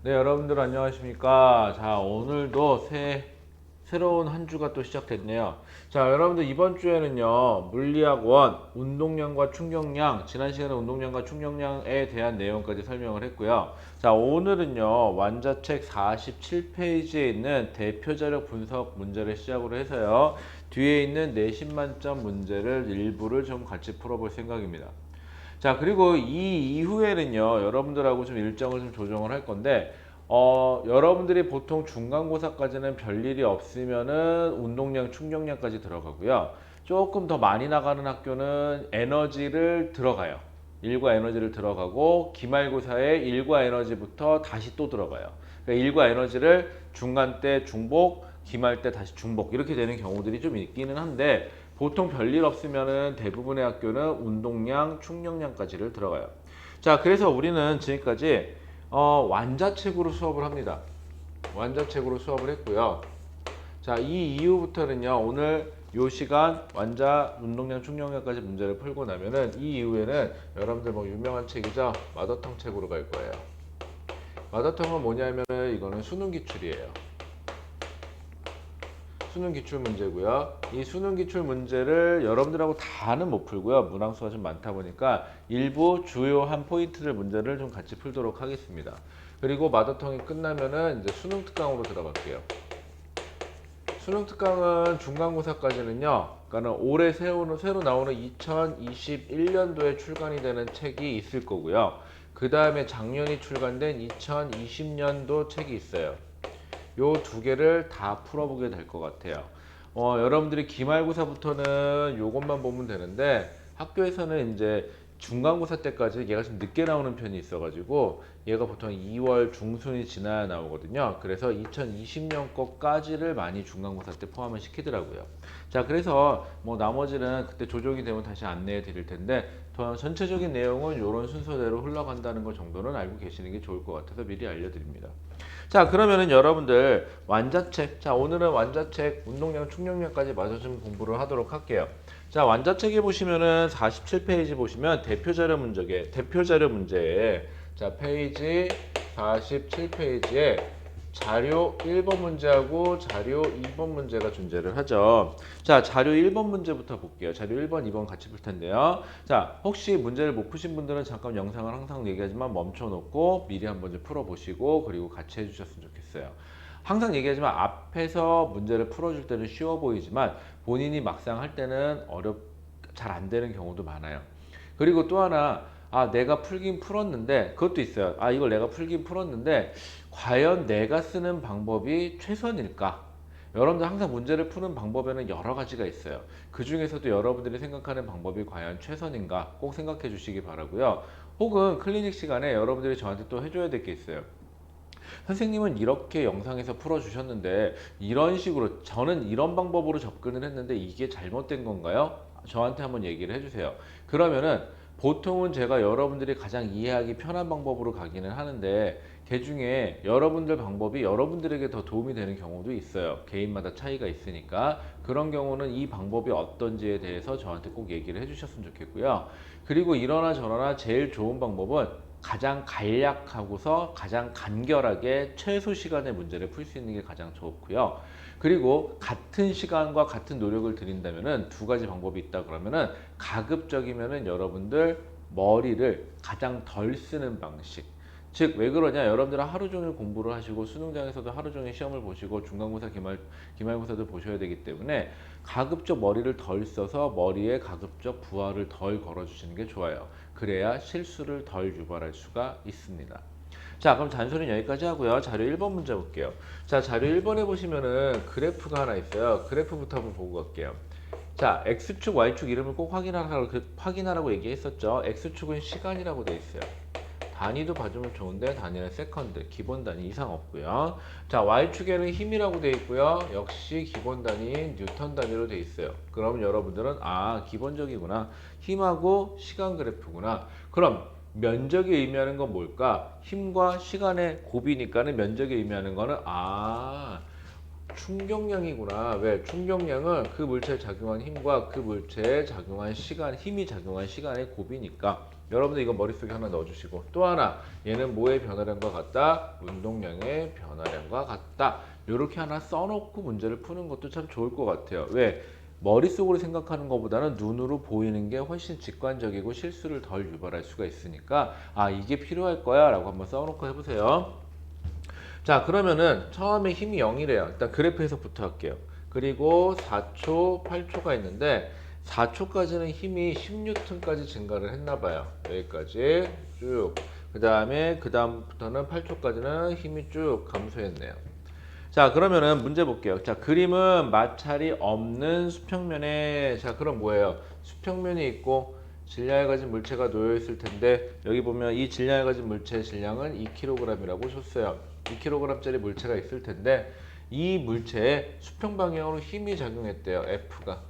네, 여러분들 안녕하십니까? 자, 오늘도 새로운 한 주가 또 시작됐네요. 자, 여러분들 이번 주에는요, 물리학 원, 운동량과 충격량, 지난 시간에 운동량과 충격량에 대한 내용까지 설명을 했고요. 자, 오늘은요, 완자책 47페이지에 있는 대표자료 분석 문제를 시작으로 해서요, 뒤에 있는 내신 만점 문제를 일부를 좀 같이 풀어볼 생각입니다. 자, 그리고 이 이후에는요, 여러분들하고 좀 일정을 좀 조정을 할 건데, 여러분들이 보통 중간고사까지는 별일이 없으면은 운동량, 충격량까지 들어가고요. 조금 더 많이 나가는 학교는 에너지를 들어가요. 일과 에너지를 들어가고, 기말고사에 일과 에너지부터 다시 또 들어가요. 그러니까 일과 에너지를 중간 때 중복, 기말 때 다시 중복, 이렇게 되는 경우들이 좀 있기는 한데, 보통 별일 없으면은 대부분의 학교는 운동량, 충격량까지를 들어가요. 자, 그래서 우리는 지금까지 완자책으로 수업을 합니다. 완자책으로 수업을 했고요. 자, 이 이후부터는요, 오늘 요 시간 완자, 운동량, 충격량까지 문제를 풀고 나면은 이 이후에는 여러분들 뭐 유명한 책이죠, 마더텅 책으로 갈 거예요. 마더텅은 뭐냐면은 이거는 수능 기출이에요. 수능 기출 문제고요. 이 수능 기출 문제를 여러분들하고 다는 못 풀고요. 문항수가 좀 많다 보니까 일부 주요한 포인트들 문제를 좀 같이 풀도록 하겠습니다. 그리고 마더텅이 끝나면은 이제 수능 특강으로 들어갈게요. 수능 특강은 중간고사까지는요. 그러니까는 올해 새로 나오는 2021년도에 출간이 되는 책이 있을 거고요. 그 다음에 작년이 출간된 2020년도 책이 있어요. 요 두 개를 다 풀어보게 될 것 같아요. 여러분들이 기말고사부터는 요것만 보면 되는데 학교에서는 이제 중간고사 때까지 얘가 좀 늦게 나오는 편이 있어가지고 얘가 보통 2월 중순이 지나야 나오거든요. 그래서 2020년 거까지를 많이 중간고사 때 포함을 시키더라고요. 자, 그래서 뭐 나머지는 그때 조정이 되면 다시 안내해 드릴 텐데 전체적인 내용은 이런 순서대로 흘러간다는 것 정도는 알고 계시는 게 좋을 것 같아서 미리 알려드립니다. 자, 그러면은 여러분들 완자책, 자, 오늘은 완자책 운동량 충격량까지 마저 좀 공부를 하도록 할게요. 자, 완자책에 보시면은 47페이지 보시면 대표자료 문제에, 자, 페이지 47페이지에 자료 1번 문제하고 자료 2번 문제가 존재를 하죠. 자, 자료 1번 문제부터 볼게요. 자료 1번, 2번 같이 풀 텐데요. 자, 혹시 문제를 못 푸신 분들은 잠깐 영상을 항상 얘기하지만 멈춰놓고 미리 한번 좀 풀어보시고 그리고 같이 해주셨으면 좋겠어요. 항상 얘기하지만 앞에서 문제를 풀어줄 때는 쉬워 보이지만 본인이 막상 할 때는 잘 안 되는 경우도 많아요. 그리고 또 하나, 내가 풀긴 풀었는데, 그것도 있어요. 이걸 내가 풀긴 풀었는데, 과연 내가 쓰는 방법이 최선일까? 여러분들 항상 문제를 푸는 방법에는 여러 가지가 있어요. 그 중에서도 여러분들이 생각하는 방법이 과연 최선인가 꼭 생각해 주시기 바라고요. 혹은 클리닉 시간에 여러분들이 저한테 또 해줘야 될 게 있어요. 선생님은 이렇게 영상에서 풀어주셨는데 이런 식으로 저는 이런 방법으로 접근을 했는데 이게 잘못된 건가요? 저한테 한번 얘기를 해주세요. 그러면은 보통은 제가 여러분들이 가장 이해하기 편한 방법으로 가기는 하는데 그 중에 여러분들 방법이 여러분들에게 더 도움이 되는 경우도 있어요. 개인마다 차이가 있으니까 그런 경우는 이 방법이 어떤지에 대해서 저한테 꼭 얘기를 해주셨으면 좋겠고요. 그리고 이러나 저러나 제일 좋은 방법은 가장 간략하고서 가장 간결하게 최소 시간의 문제를 풀 수 있는 게 가장 좋고요. 그리고 같은 시간과 같은 노력을 들인다면은 두 가지 방법이 있다 그러면은 가급적이면은 여러분들 머리를 가장 덜 쓰는 방식. 즉, 왜 그러냐? 여러분들은 하루 종일 공부를 하시고 수능장에서도 하루 종일 시험을 보시고 중간고사, 기말고사도 보셔야 되기 때문에 가급적 머리를 덜 써서 머리에 가급적 부하를 덜 걸어주시는 게 좋아요. 그래야 실수를 덜 유발할 수가 있습니다. 자, 그럼 잔소리는 여기까지 하고요. 자료 1번 문제 볼게요. 자, 자료 1번에 보시면은 그래프가 하나 있어요. 그래프부터 한번 보고 갈게요. 자, X축, Y축 이름을 꼭 확인하라고 얘기했었죠. X축은 시간이라고 돼 있어요. 단위도 봐주면 좋은데 단위는 세컨드, 기본 단위 이상 없고요. 자, Y축에는 힘이라고 돼 있고요. 역시 기본 단위인 뉴턴 단위로 돼 있어요. 그럼 여러분들은 기본적이구나. 힘하고 시간 그래프구나. 그럼 면적이 의미하는 건 뭘까? 힘과 시간의 곱이니까는 면적이 의미하는 거는 충격량이구나. 왜? 충격량은 그 물체에 작용한 힘과 그 물체에 작용한 시간, 힘이 작용한 시간의 곱이니까. 여러분들 이거 머릿속에 하나 넣어주시고 또 하나 얘는 뭐의 변화량과 같다? 운동량의 변화량과 같다. 이렇게 하나 써놓고 문제를 푸는 것도 참 좋을 것 같아요. 왜? 머릿속으로 생각하는 것보다는 눈으로 보이는 게 훨씬 직관적이고 실수를 덜 유발할 수가 있으니까 아 이게 필요할 거야 라고 한번 써놓고 해보세요. 자 그러면은 처음에 힘이 0이래요. 일단 그래프에서부터 할게요. 그리고 4초, 8초가 있는데 4초까지는 힘이 10N까지 증가를 했나 봐요. 여기까지 쭉. 그 다음부터는 8초까지는 힘이 쭉 감소했네요. 자 그러면은 문제 볼게요. 자 그림은 마찰이 없는 수평면에 자 그럼 뭐예요? 수평면이 있고 질량을 가진 물체가 놓여 있을 텐데 여기 보면 이 질량을 가진 물체의 질량은 2kg이라고 줬어요. 2kg짜리 물체가 있을 텐데 이 물체에 수평 방향으로 힘이 작용했대요. F가.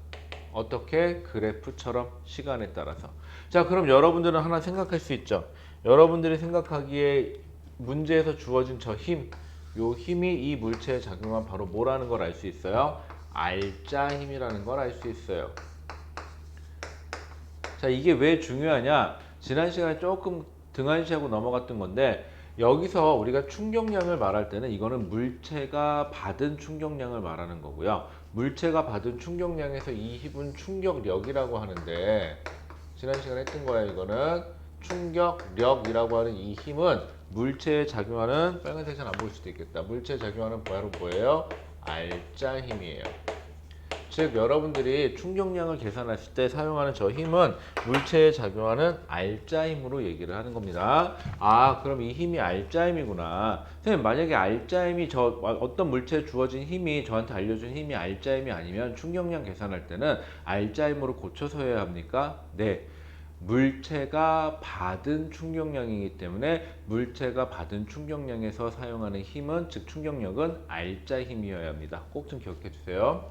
어떻게? 그래프처럼 시간에 따라서. 자 그럼 여러분들은 하나 생각할 수 있죠. 여러분들이 생각하기에 문제에서 주어진 저 힘, 요 힘이 이 물체에 작용한 바로 뭐라는 걸 알 수 있어요? 알자 힘이라는 걸 알 수 있어요. 자 이게 왜 중요하냐? 지난 시간에 조금 등한시하고 넘어갔던 건데 여기서 우리가 충격량을 말할 때는 이거는 물체가 받은 충격량을 말하는 거고요. 물체가 받은 충격량에서 이 힘은 충격력이라고 하는데 지난 시간에 했던 거예요. 이거는 충격력이라고 하는 이 힘은 물체에 작용하는 빨간색 잘 안 보일 수도 있겠다. 물체에 작용하는 바로 뭐예요? 알자 힘이에요. 즉 여러분들이 충격량을 계산하실 때 사용하는 저 힘은 물체에 작용하는 알자 힘으로 얘기를 하는 겁니다. 아 그럼 이 힘이 알자 힘이구나. 선생님 만약에 알자 힘이 어떤 물체에 주어진 힘이 저한테 알려준 힘이 알자 힘이 아니면 충격량 계산할 때는 알자 힘으로 고쳐서 해야 합니까? 네. 물체가 받은 충격량이기 때문에 물체가 받은 충격량에서 사용하는 힘은 즉 충격력은 알자 힘이어야 합니다. 꼭 좀 기억해 주세요.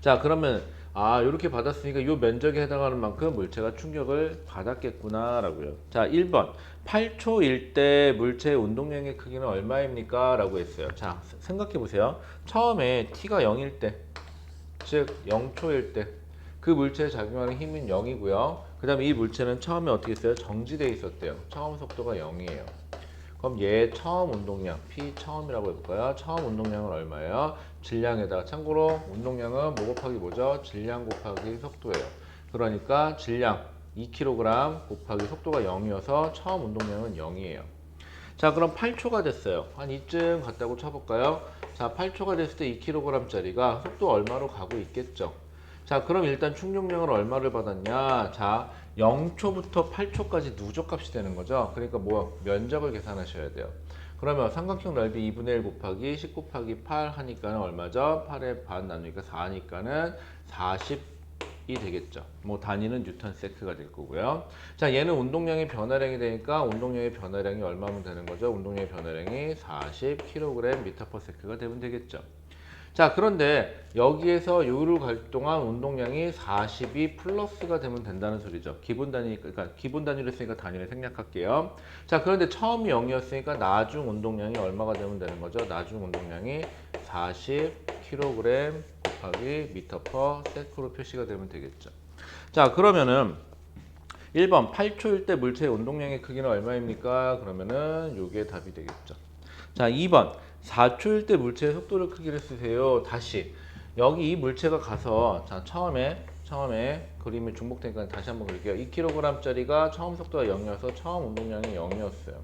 자 그러면 아 이렇게 받았으니까 이 면적에 해당하는 만큼 물체가 충격을 받았겠구나 라고요. 자 1번 8초일 때 물체의 운동량의 크기는 얼마입니까? 라고 했어요. 자 생각해 보세요. 처음에 t가 0일 때 즉 0초일 때 그 물체에 작용하는 힘은 0이고요. 그 다음에 이 물체는 처음에 어떻게 했어요? 정지되어 있었대요. 처음 속도가 0이에요. 그럼 얘 처음 운동량 P 처음이라고 해볼까요? 처음 운동량은 얼마예요? 질량에다가 참고로 운동량은 뭐 곱하기 뭐죠? 질량 곱하기 속도예요. 그러니까 질량 2kg 곱하기 속도가 0이어서 처음 운동량은 0이에요. 자 그럼 8초가 됐어요. 한 이쯤 갔다고 쳐볼까요? 자 8초가 됐을 때 2kg짜리가 속도 얼마로 가고 있겠죠? 자 그럼 일단 충격량을 얼마를 받았냐? 자 0초부터 8초까지 누적값이 되는 거죠. 그러니까 뭐 면적을 계산하셔야 돼요. 그러면 삼각형 넓이 2분의 1 곱하기 10 곱하기 8 하니까는 얼마죠? 8의 반 나누니까 4니까는 40이 되겠죠. 뭐 단위는 뉴턴 세크가 될 거고요. 자 얘는 운동량의 변화량이 되니까 운동량의 변화량이 얼마면 되는 거죠? 운동량의 변화량이 40kg m/s가 되면 되겠죠. 자 그런데 여기에서 요를 갈 동안 운동량이 40이 플러스가 되면 된다는 소리죠. 기본 단위, 그러니까 기본 단위로 했으니까 단위를 생략할게요. 자 그런데 처음이 0이었으니까 나중 운동량이 얼마가 되면 되는 거죠? 나중 운동량이 40kg 곱하기 m/s로 표시가 되면 되겠죠. 자 그러면은 1번 8초일 때 물체의 운동량의 크기는 얼마입니까? 그러면은 요게 답이 되겠죠. 자 2번 4초일 때 물체의 속도를 크기를 쓰세요. 다시 여기 이 물체가 가서 자 처음에 그림이 중복되니까 다시 한번 그릴게요. 2kg짜리가 처음 속도가 0이어서 처음 운동량이 0이었어요.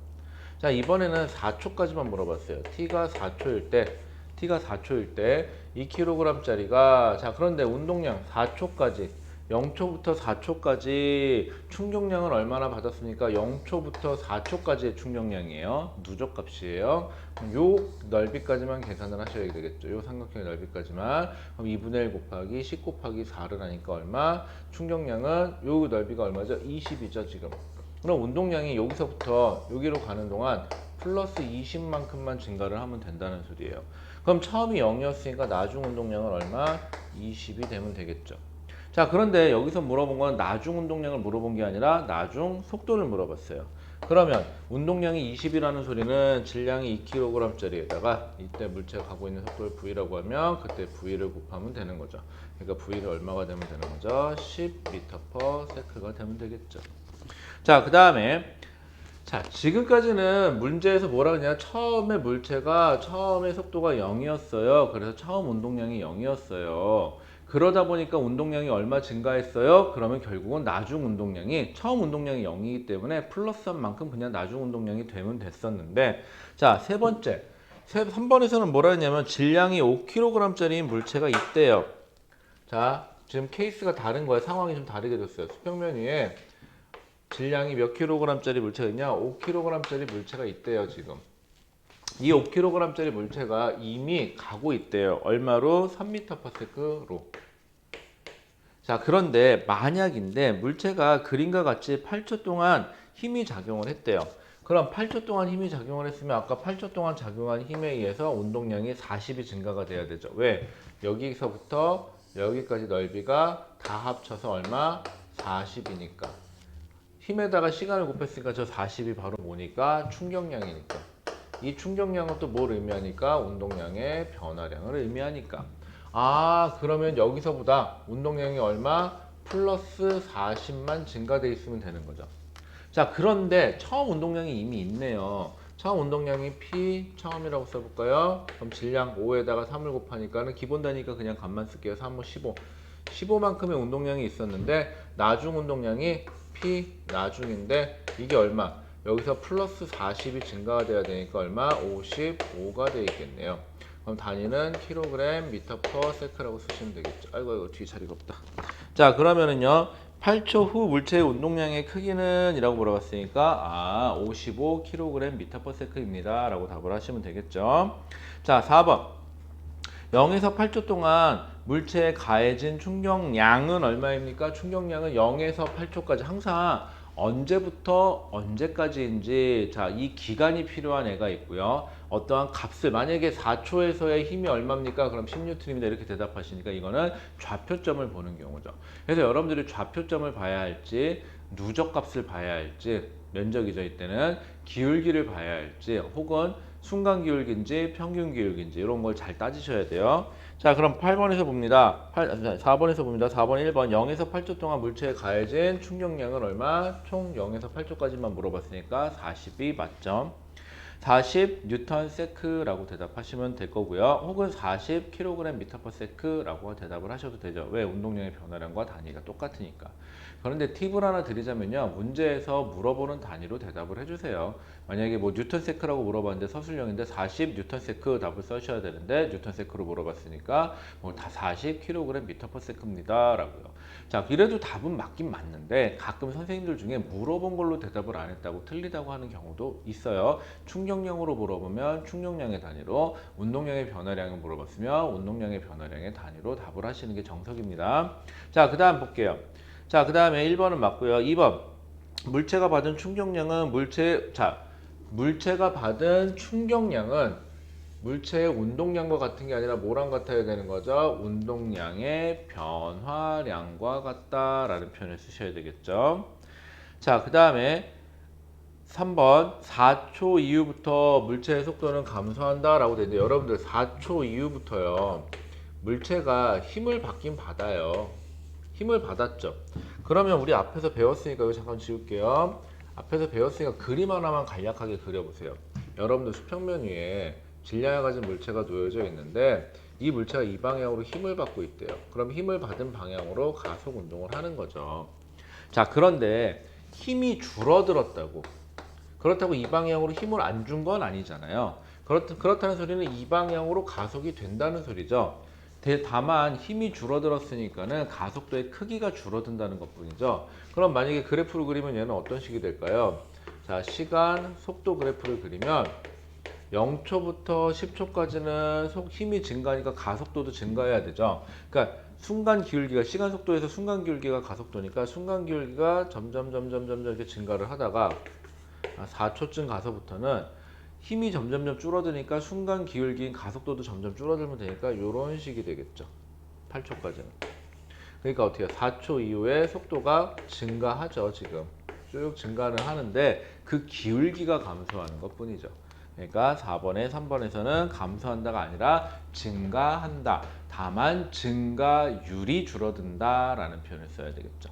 자 이번에는 4초까지만 물어봤어요. t가 4초일 때 2kg짜리가 자 그런데 운동량 4초까지 0초부터 4초까지 충격량을 얼마나 받았습니까? 0초부터 4초까지의 충격량이에요. 누적값이에요. 요 넓이까지만 계산을 하셔야 되겠죠. 요 삼각형의 넓이까지만. 그럼 2분의 1 곱하기 10 곱하기 4를 하니까 얼마? 충격량은 요 넓이가 얼마죠? 20이죠 지금. 그럼 운동량이 여기서부터 여기로 가는 동안 플러스 20만큼만 증가를 하면 된다는 소리예요. 그럼 처음이 0이었으니까 나중 운동량은 얼마? 20이 되면 되겠죠. 자 그런데 여기서 물어본 건 나중 운동량을 물어본 게 아니라 나중 속도를 물어봤어요. 그러면 운동량이 20이라는 소리는 질량이 2kg짜리에다가 이때 물체가 가고 있는 속도를 V라고 하면 그때 V를 곱하면 되는 거죠. 그러니까 V를 얼마가 되면 되는 거죠? 10m/s가 되면 되겠죠. 자, 그 다음에 자, 지금까지는 문제에서 뭐라 그러냐. 처음에 물체가 처음에 속도가 0이었어요. 그래서 처음 운동량이 0이었어요. 그러다 보니까 운동량이 얼마 증가했어요? 그러면 결국은 나중 운동량이 처음 운동량이 0이기 때문에 플러스한 만큼 그냥 나중 운동량이 되면 됐었는데 자, 세 번째. 3번에서는 뭐라 했냐면 질량이 5kg짜리인 물체가 있대요. 자, 지금 케이스가 다른 거예요. 상황이 좀 다르게 됐어요. 수평면 위에 질량이 몇 킬로그램짜리 물체가 있냐? 5kg짜리 물체가 있대요, 지금. 이 5kg짜리 물체가 이미 가고 있대요. 얼마로? 3m/s로. 자, 그런데 만약인데 물체가 그림과 같이 8초 동안 힘이 작용을 했대요. 그럼 8초 동안 힘이 작용을 했으면 아까 8초 동안 작용한 힘에 의해서 운동량이 40이 증가가 돼야 되죠. 왜? 여기서부터 여기까지 넓이가 다 합쳐서 얼마? 40이니까. 힘에다가 시간을 곱했으니까 저 40이 바로 뭐니까? 충격량이니까. 이 충격량은 또 뭘 의미하니까? 운동량의 변화량을 의미하니까. 아, 그러면 여기서보다 운동량이 얼마? 플러스 40만 증가돼 있으면 되는 거죠. 자, 그런데 처음 운동량이 이미 있네요. 처음 운동량이 P 처음이라고 써볼까요? 그럼 질량 5에다가 3을 곱하니까는 기본 단위니까 그냥 값만 쓸게요. 3, 5, 15. 15만큼의 운동량이 있었는데 나중 운동량이 P 나중인데 이게 얼마? 여기서 플러스 40이 증가가 돼야 되니까 얼마? 55가 되어 있겠네요. 그럼 단위는 킬로그램 미터 퍼 세크라고 쓰시면 되겠죠. 아이고 뒤에 자리가 없다. 자, 그러면은요 8초 후 물체의 운동량의 크기는 이라고 물어봤으니까 55kg 미터 퍼 세크입니다 라고 답을 하시면 되겠죠. 자, 4번 0에서 8초 동안 물체에 가해진 충격량은 얼마입니까? 충격량은 0에서 8초까지 항상 언제부터 언제까지인지 자, 이 기간이 필요한 애가 있고요. 어떠한 값을 만약에 4초에서의 힘이 얼마입니까? 그럼 10N입니다. 이렇게 대답하시니까 이거는 좌표점을 보는 경우죠. 그래서 여러분들이 좌표점을 봐야 할지 누적값을 봐야 할지 면적이죠. 이때는 기울기를 봐야 할지 혹은 순간 기울기인지 평균 기울기인지 이런 걸 잘 따지셔야 돼요. 자, 그럼 8번에서 봅니다. 4번에서 봅니다. 4번 1번 0에서 8초 동안 물체에 가해진 충격량은 얼마? 총 0에서 8초까지만 물어봤으니까 42 맞죠? 40 뉴턴 세크라고 대답하시면 될 거고요. 혹은 40 kg 미터 퍼 세크라고 대답을 하셔도 되죠. 왜? 운동량의 변화량과 단위가 똑같으니까. 그런데 팁을 하나 드리자면요. 문제에서 물어보는 단위로 대답을 해주세요. 만약에 뭐 뉴턴 세크라고 물어봤는데 서술형인데 40 뉴턴 세크 답을 써셔야 되는데 뉴턴 세크로 물어봤으니까 뭐 다 40 kg 미터 퍼 세크입니다 라고요. 자, 이래도 답은 맞긴 맞는데 가끔 선생님들 중에 물어본 걸로 대답을 안 했다고 틀리다고 하는 경우도 있어요. 충격량으로 물어보면 충격량의 단위로, 운동량의 변화량을 물어봤으면 운동량의 변화량의 단위로 답을 하시는 게 정석입니다. 자, 그 다음 볼게요. 자, 그 다음에 1번은 맞고요. 2번 물체가 받은 충격량은 물체가 받은 충격량은 물체의 운동량과 같은 게 아니라 뭐랑 같아야 되는 거죠? 운동량의 변화량과 같다라는 표현을 쓰셔야 되겠죠. 자, 그 다음에 3번 4초 이후부터 물체의 속도는 감소한다 라고 되는데 여러분들 4초 이후부터요 물체가 힘을 받긴 받아요. 힘을 받았죠. 그러면 우리 앞에서 배웠으니까 이거 잠깐 지울게요. 앞에서 배웠으니까 그림 하나만 간략하게 그려보세요. 여러분들 수평면 위에 질량을 가진 물체가 놓여져 있는데 이 물체가 이 방향으로 힘을 받고 있대요. 그럼 힘을 받은 방향으로 가속 운동을 하는 거죠. 자, 그런데 힘이 줄어들었다고. 그렇다고 이 방향으로 힘을 안 준 건 아니잖아요. 그렇다는 소리는 이 방향으로 가속이 된다는 소리죠. 다만 힘이 줄어들었으니까는 가속도의 크기가 줄어든다는 것뿐이죠. 그럼 만약에 그래프를 그리면 얘는 어떤 식이 될까요? 자, 시간, 속도 그래프를 그리면 0초부터 10초까지는 힘이 증가하니까 가속도도 증가해야 되죠. 그러니까 순간 기울기가 시간 속도에서 순간 기울기가 가속도니까 순간 기울기가 점점 이렇게 증가를 하다가 4초쯤 가서부터는 힘이 점점 줄어드니까 순간 기울기인 가속도도 점점 줄어들면 되니까 이런 식이 되겠죠. 8초까지는. 그러니까 어떻게 4초 이후에 속도가 증가하죠. 지금 쭉 증가는 하는데 그 기울기가 감소하는 것 뿐이죠. 그러니까 4번에 3번에서는 감소한다가 아니라 증가한다. 다만 증가율이 줄어든다 라는 표현을 써야 되겠죠.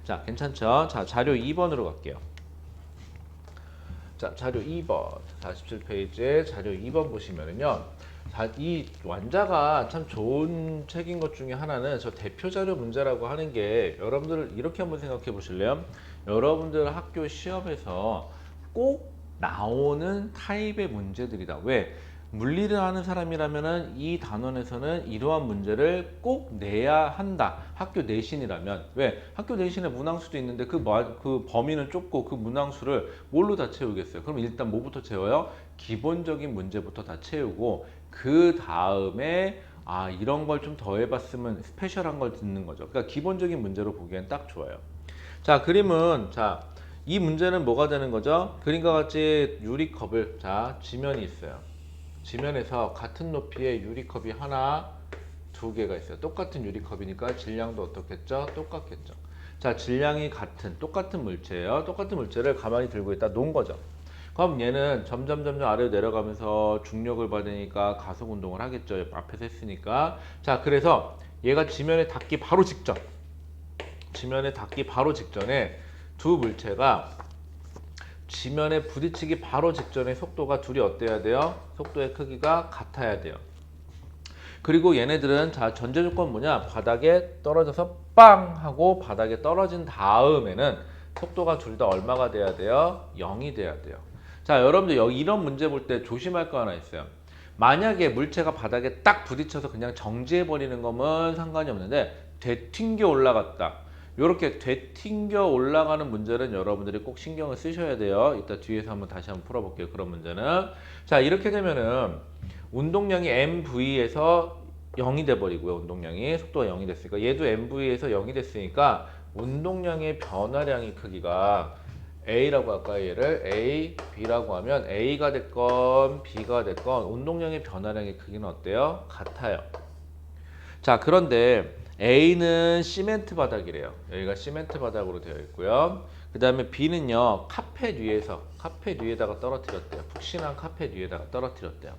자, 괜찮죠? 자, 자료 2번으로 갈게요. 자, 자료 2번. 47페이지에 자료 2번 보시면은요. 이 완자가 참 좋은 책인 것 중에 하나는 저 대표 자료 문제라고 하는 게 여러분들 이렇게 한번 생각해 보실래요? 여러분들 학교 시험에서 꼭 나오는 타입의 문제들이다. 왜? 물리를 하는 사람이라면은 이 단원에서는 이러한 문제를 꼭 내야 한다. 학교 내신이라면. 왜? 학교 내신에 문항수도 있는데 그 범위는 좁고 그 문항수를 뭘로 다 채우겠어요? 그럼 일단 뭐부터 채워요? 기본적인 문제부터 다 채우고 그 다음에 이런 걸 좀 더 해봤으면 스페셜한 걸 듣는 거죠. 그러니까 기본적인 문제로 보기엔 딱 좋아요. 자, 그림은 이 문제는 뭐가 되는 거죠? 그림과 같이 유리컵을 지면이 있어요. 지면에서 같은 높이의 유리컵이 하나, 두 개가 있어요. 똑같은 유리컵이니까 질량도 어떻겠죠? 똑같겠죠. 자, 질량이 똑같은 물체예요. 똑같은 물체를 가만히 들고 있다 놓은 거죠. 그럼 얘는 점점 아래로 내려가면서 중력을 받으니까 가속 운동을 하겠죠. 앞에서 했으니까. 자, 그래서 얘가 지면에 닿기 바로 직전에 두 물체가 지면에 부딪히기 바로 직전에 속도가 둘이 어때야 돼요? 속도의 크기가 같아야 돼요. 그리고 얘네들은 전제 조건 뭐냐? 바닥에 떨어져서 빵 하고 바닥에 떨어진 다음에는 속도가 둘 다 얼마가 돼야 돼요? 0이 돼야 돼요. 자, 여러분들 여기 이런 문제 볼 때 조심할 거 하나 있어요. 만약에 물체가 바닥에 딱 부딪혀서 그냥 정지해 버리는 거면 상관이 없는데 되튕겨 올라갔다. 이렇게 되튕겨 올라가는 문제는 여러분들이 꼭 신경을 쓰셔야 돼요. 이따 뒤에서 다시 한번 풀어볼게요. 그런 문제는. 자, 이렇게 되면은 운동량이 mv에서 0이 돼버리고요. 운동량이 속도가 0이 됐으니까 얘도 mv에서 0이 됐으니까 운동량의 변화량의 크기가 A라고 할까요? 얘를 A, B라고 하면 A가 됐건 B가 됐건 운동량의 변화량의 크기는 어때요? 같아요. 자, 그런데 A는 시멘트 바닥이래요. 여기가 시멘트 바닥으로 되어 있고요. 그 다음에 B는요, 카펫 위에다가 떨어뜨렸대요. 푹신한 카펫 위에다가 떨어뜨렸대요.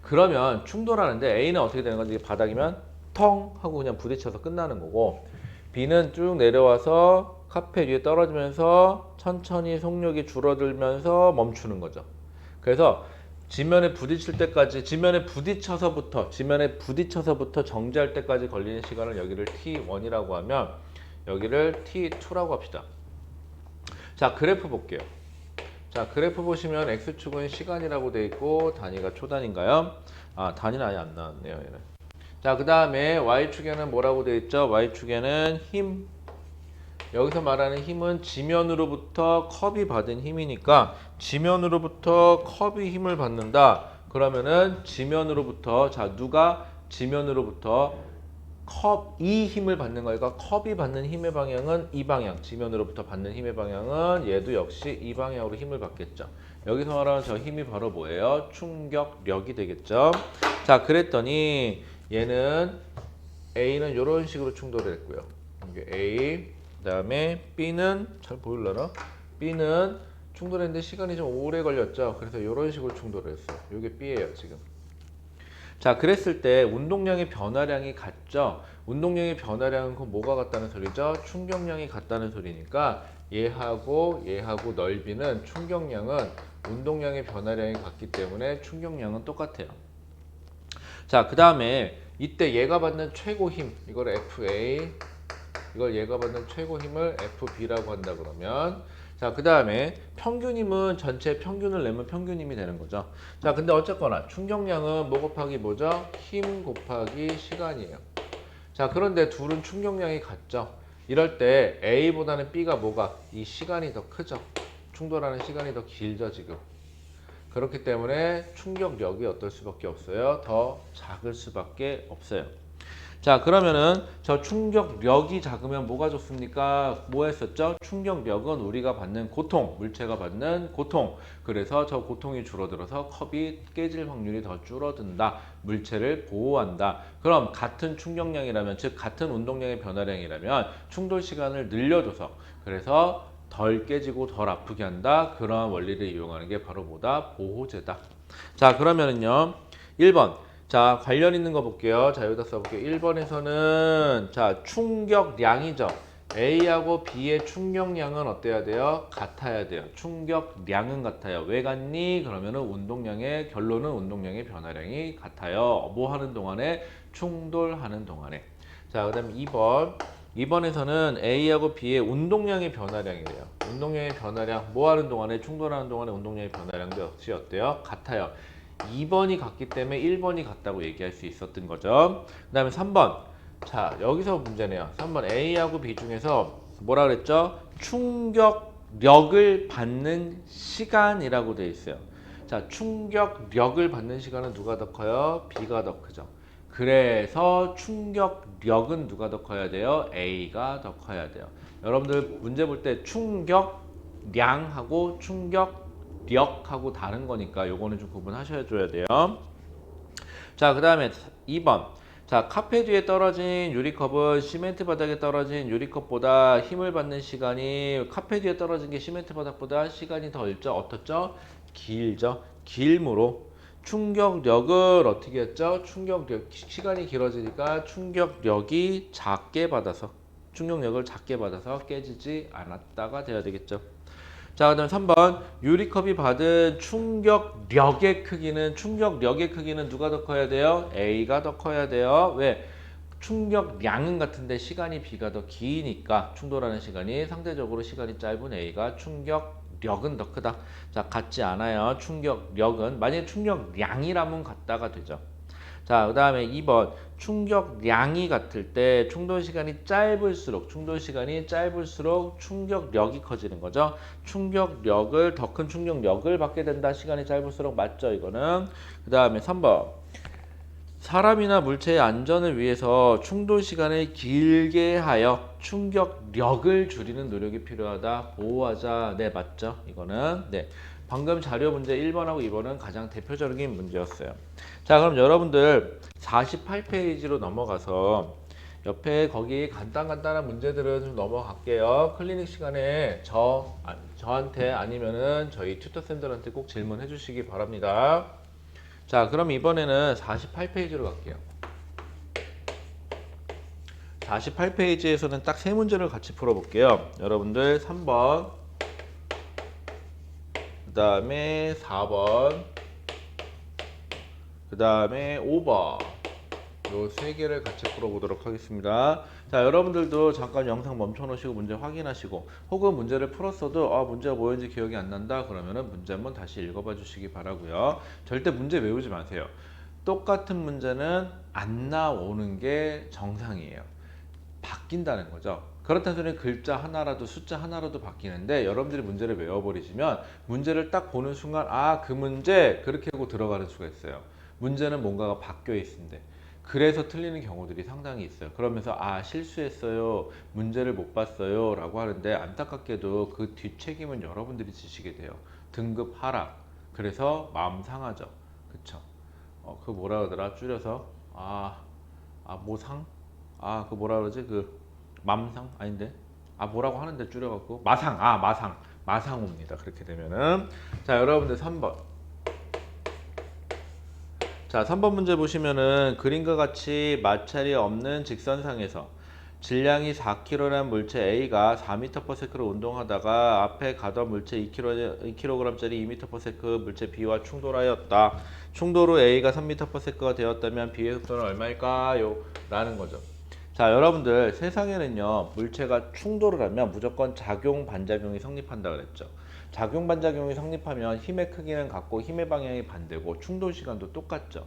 그러면 충돌하는데 A는 어떻게 되는 건지 바닥이면 텅 하고 그냥 부딪혀서 끝나는 거고 B는 쭉 내려와서 카펫 위에 떨어지면서 천천히 속력이 줄어들면서 멈추는 거죠. 그래서 지면에 부딪혀서부터 정지할 때까지 걸리는 시간을 여기를 T1이라고 하면 여기를 T2라고 합시다. 자, 그래프 볼게요. 자, 그래프 보시면 X축은 시간이라고 되어 있고 단위가 초단인가요? 단위는 아예 안 나왔네요. 얘는. 자, 그 다음에 Y축에는 뭐라고 되어 있죠? Y축에는 힘. 여기서 말하는 힘은 지면으로부터 컵이 받은 힘이니까 지면으로부터 컵이 힘을 받는다. 그러면은 누가 지면으로부터 컵이 힘을 받는 거니까 컵이 받는 힘의 방향은 이 방향, 지면으로부터 받는 힘의 방향은 얘도 역시 이 방향으로 힘을 받겠죠. 여기서 말하는 저 힘이 바로 뭐예요? 충격력이 되겠죠. 자, 그랬더니 얘는 A는 이런 식으로 충돌을 했고요. 이게 A, 그 다음에 B는 잘 보일라나? B는 충돌했는데 시간이 좀 오래 걸렸죠. 그래서 이런 식으로 충돌을 했어요. 이게 B예요, 지금. 자, 그랬을 때 운동량의 변화량이 같죠. 운동량의 변화량은 그 뭐가 같다는 소리죠? 충격량이 같다는 소리니까 얘하고 넓이는 충격량은 운동량의 변화량이 같기 때문에 충격량은 똑같아요. 자, 그 다음에 이때 얘가 받는 최고 힘, 이걸 FA, 이걸 얘가 받는 최고 힘을 FB라고 한다 그러면, 자, 그 다음에 평균 힘은 전체 평균을 내면 평균 힘이 되는 거죠. 자, 근데 어쨌거나 충격량은 뭐 곱하기 뭐죠? 힘 곱하기 시간이에요. 자, 그런데 둘은 충격량이 같죠. 이럴 때 A보다는 B가 이 시간이 더 크죠. 충돌하는 시간이 더 길죠, 지금. 그렇기 때문에 충격력이 어떨 수밖에 없어요? 더 작을 수밖에 없어요. 자, 그러면은 저 충격력이 작으면 뭐가 좋습니까? 뭐 했었죠? 충격력은 우리가 받는 고통, 물체가 받는 고통. 그래서 저 고통이 줄어들어서 컵이 깨질 확률이 더 줄어든다. 물체를 보호한다. 그럼 같은 충격량이라면, 즉 같은 운동량의 변화량이라면 충돌 시간을 늘려줘서 그래서 덜 깨지고 덜 아프게 한다. 그러한 원리를 이용하는 게 바로 뭐다? 보호제다. 자, 그러면은요. 1번. 자, 관련 있는 거 볼게요. 자, 여기다 써볼게요. 1번에서는 자, 충격량이죠. A하고 B의 충격량은 어때야 돼요? 같아야 돼요. 충격량은 같아요. 왜 같니? 그러면은 운동량의 결론은 운동량의 변화량이 같아요. 뭐 하는 동안에? 충돌하는 동안에. 자, 그다음 2번. 2번에서는 A하고 B의 운동량의 변화량이래요. 운동량의 변화량, 뭐 하는 동안에? 충돌하는 동안에 운동량의 변화량도 역시 어때요? 같아요. 2번이 같기 때문에 1번이 같다고 얘기할 수 있었던 거죠. 그 다음에 3번. 자, 여기서 문제네요. 3번 A하고 B 중에서 뭐라 그랬죠? 충격력을 받는 시간이라고 되어 있어요. 자, 충격력을 받는 시간은 누가 더 커요? B가 더 크죠. 그래서 충격력은 누가 더 커야 돼요? A가 더 커야 돼요. 여러분들 문제 볼 때 충격량하고 충격력하고 다른 거니까 요거는 좀 구분하셔야 돼요. 자, 그 다음에 2번. 자, 카페 뒤에 떨어진 유리컵은 시멘트 바닥에 떨어진 유리컵보다 힘을 받는 시간이 카페 뒤에 떨어진 게 시멘트 바닥보다 시간이 더 일죠. 어떻죠? 길죠. 길므로 충격력을 어떻게 했죠? 충격력 시간이 길어지니까 충격력이 작게 받아서 충격력을 작게 받아서 깨지지 않았다가 돼야 되겠죠. 자, 그다음 3번 유리컵이 받은 충격력의 크기는 누가 더 커야 돼요? A가 더 커야 돼요. 왜? 충격량은 같은데 시간이 B가 더 기니까 충돌하는 시간이 상대적으로 시간이 짧은 A가 충격력은 더 크다. 자, 같지 않아요. 충격력은 만약에 충격량이라면 같다가 되죠. 자, 그 다음에 2번 충격량이 같을 때 충돌 시간이 짧을수록 충격력이 커지는 거죠. 충격력을 더 큰 충격력을 받게 된다. 시간이 짧을수록 맞죠, 이거는. 그 다음에 3번 사람이나 물체의 안전을 위해서 충돌 시간을 길게 하여 충격력을 줄이는 노력이 필요하다. 보호하자. 네, 맞죠? 이거는. 네. 방금 자료 문제 1번하고 2번은 가장 대표적인 문제였어요. 자, 그럼 여러분들 48페이지로 넘어가서 옆에 거기 간단한 문제들은 좀 넘어갈게요. 클리닉 시간에 저한테 아니면은 저희 튜터쌤들한테 꼭 질문해 주시기 바랍니다. 자, 그럼 이번에는 48페이지로 갈게요. 48페이지에서는 딱 세 문제를 같이 풀어볼게요. 여러분들 3번, 그 다음에 4번, 그 다음에 5번 요 세 개를 같이 풀어보도록 하겠습니다. 자, 여러분들도 잠깐 영상 멈춰 놓으시고 문제 확인하시고 혹은 문제를 풀었어도 문제가 뭐였는지 기억이 안 난다 그러면은 문제 한번 다시 읽어봐 주시기 바라고요. 절대 문제 외우지 마세요. 똑같은 문제는 안 나오는 게 정상이에요. 바뀐다는 거죠. 그렇다는 소리는 글자 하나라도 숫자 하나라도 바뀌는데 여러분들이 문제를 외워버리시면 문제를 딱 보는 순간 그 문제 그렇게 하고 들어가는 수가 있어요. 문제는 뭔가가 바뀌어 있는데 그래서 틀리는 경우들이 상당히 있어요. 그러면서 실수했어요, 문제를 못 봤어요 라고 하는데 안타깝게도 그 뒷책임은 여러분들이 지시게 돼요. 등급 하락, 그래서 마음 상하죠. 그쵸? 그 뭐라 그러더라 줄여서 모상? 그 뭐라 그러지? 그 맘상? 아닌데? 뭐라고 하는데 줄여갖고 마상 옵니다. 그렇게 되면은. 자, 여러분들 3번. 자, 3번 문제 보시면은 그림과 같이 마찰이 없는 직선상에서 질량이 4kg란 물체 A가 4m/s로 운동하다가 앞에 가던 물체 2kg짜리 2m/s 물체 B와 충돌하였다. 충돌 후 A가 3m/s가 되었다면 B의 속도는 얼마일까요? 라는 거죠. 자, 여러분들 세상에는요 물체가 충돌을 하면 무조건 작용 반작용이 성립한다 그랬죠. 작용 반작용이 성립하면 힘의 크기는 같고 힘의 방향이 반대고 충돌 시간도 똑같죠.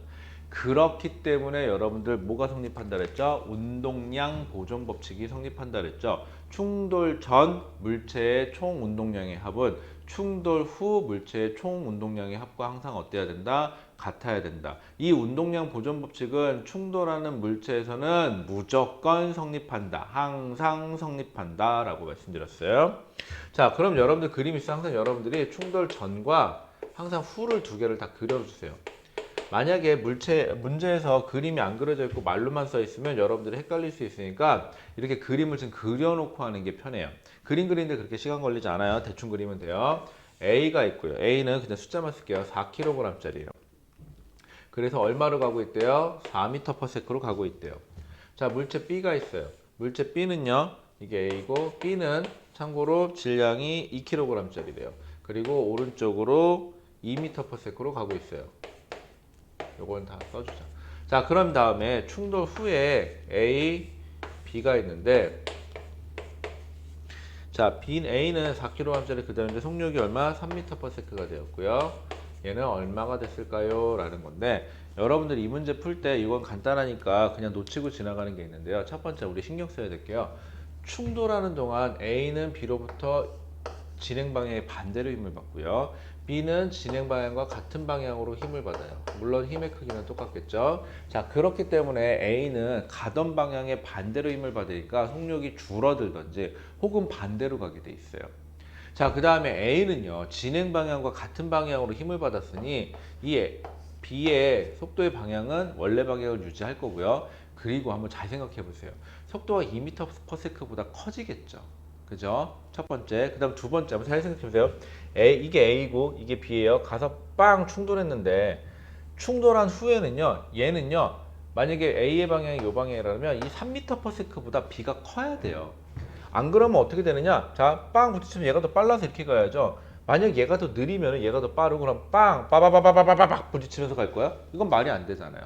그렇기 때문에 여러분들 뭐가 성립한다 그랬죠? 운동량 보존 법칙이 성립한다 그랬죠. 충돌 전 물체의 총 운동량의 합은 충돌 후 물체의 총 운동량의 합과 항상 어때야 된다? 같아야 된다. 이 운동량 보존 법칙은 충돌하는 물체에서는 무조건 성립한다. 항상 성립한다 라고 말씀드렸어요. 자, 그럼 여러분들 그림 있어 항상 여러분들이 충돌 전과 항상 후를 두 개를 다 그려주세요. 만약에 문제에서 그림이 안 그려져 있고 말로만 써 있으면 여러분들이 헷갈릴 수 있으니까 이렇게 그림을 좀 그려놓고 하는 게 편해요. 그림 그리는데 그렇게 시간 걸리지 않아요. 대충 그리면 돼요. A가 있고요. A는 그냥 숫자만 쓸게요. 4kg짜리예요. 그래서 얼마로 가고 있대요? 4m/s로 가고 있대요. 자, 물체 B가 있어요. 물체 B는요. 이게 A고 B는 참고로 질량이 2kg짜리래요. 그리고 오른쪽으로 2m/s로 가고 있어요. 요건 다 써주자. 자, 그럼 다음에 충돌 후에 A, B가 있는데, 자, A는 4kg짜리 그대로인데 속력이 얼마? 3m/s가 되었고요. 얘는 얼마가 됐을까요? 라는 건데, 여러분들 이 문제 풀 때 이건 간단하니까 그냥 놓치고 지나가는 게 있는데요. 첫 번째 우리 신경 써야 될게요. 충돌하는 동안 A는 B로부터 진행 방향의 반대로 힘을 받고요. B는 진행 방향과 같은 방향으로 힘을 받아요. 물론 힘의 크기는 똑같겠죠. 자, 그렇기 때문에 A는 가던 방향의 반대로 힘을 받으니까 속력이 줄어들든지 혹은 반대로 가게 돼 있어요. 자, 그 다음에 A는요, 진행 방향과 같은 방향으로 힘을 받았으니 이 B의 속도의 방향은 원래 방향을 유지할 거고요. 그리고 한번 잘 생각해 보세요. 속도가 2m/s보다 커지겠죠. 그죠? 첫 번째. 그 다음 두 번째. 한번 잘 생각해 보세요. 이게 A고 이게 B예요. 가서 빵 충돌했는데 충돌한 후에는요, 얘는요, 만약에 A의 방향이 이 방향이라면 이 3m/s보다 B가 커야 돼요. 안 그러면 어떻게 되느냐? 자, 빵 부딪히면 얘가 더 빨라서 이렇게 가야죠. 만약 얘가 더 느리면 얘가 더 빠르고 그럼 빵 빠바바바바바박 부딪히면서 갈 거야? 이건 말이 안 되잖아요.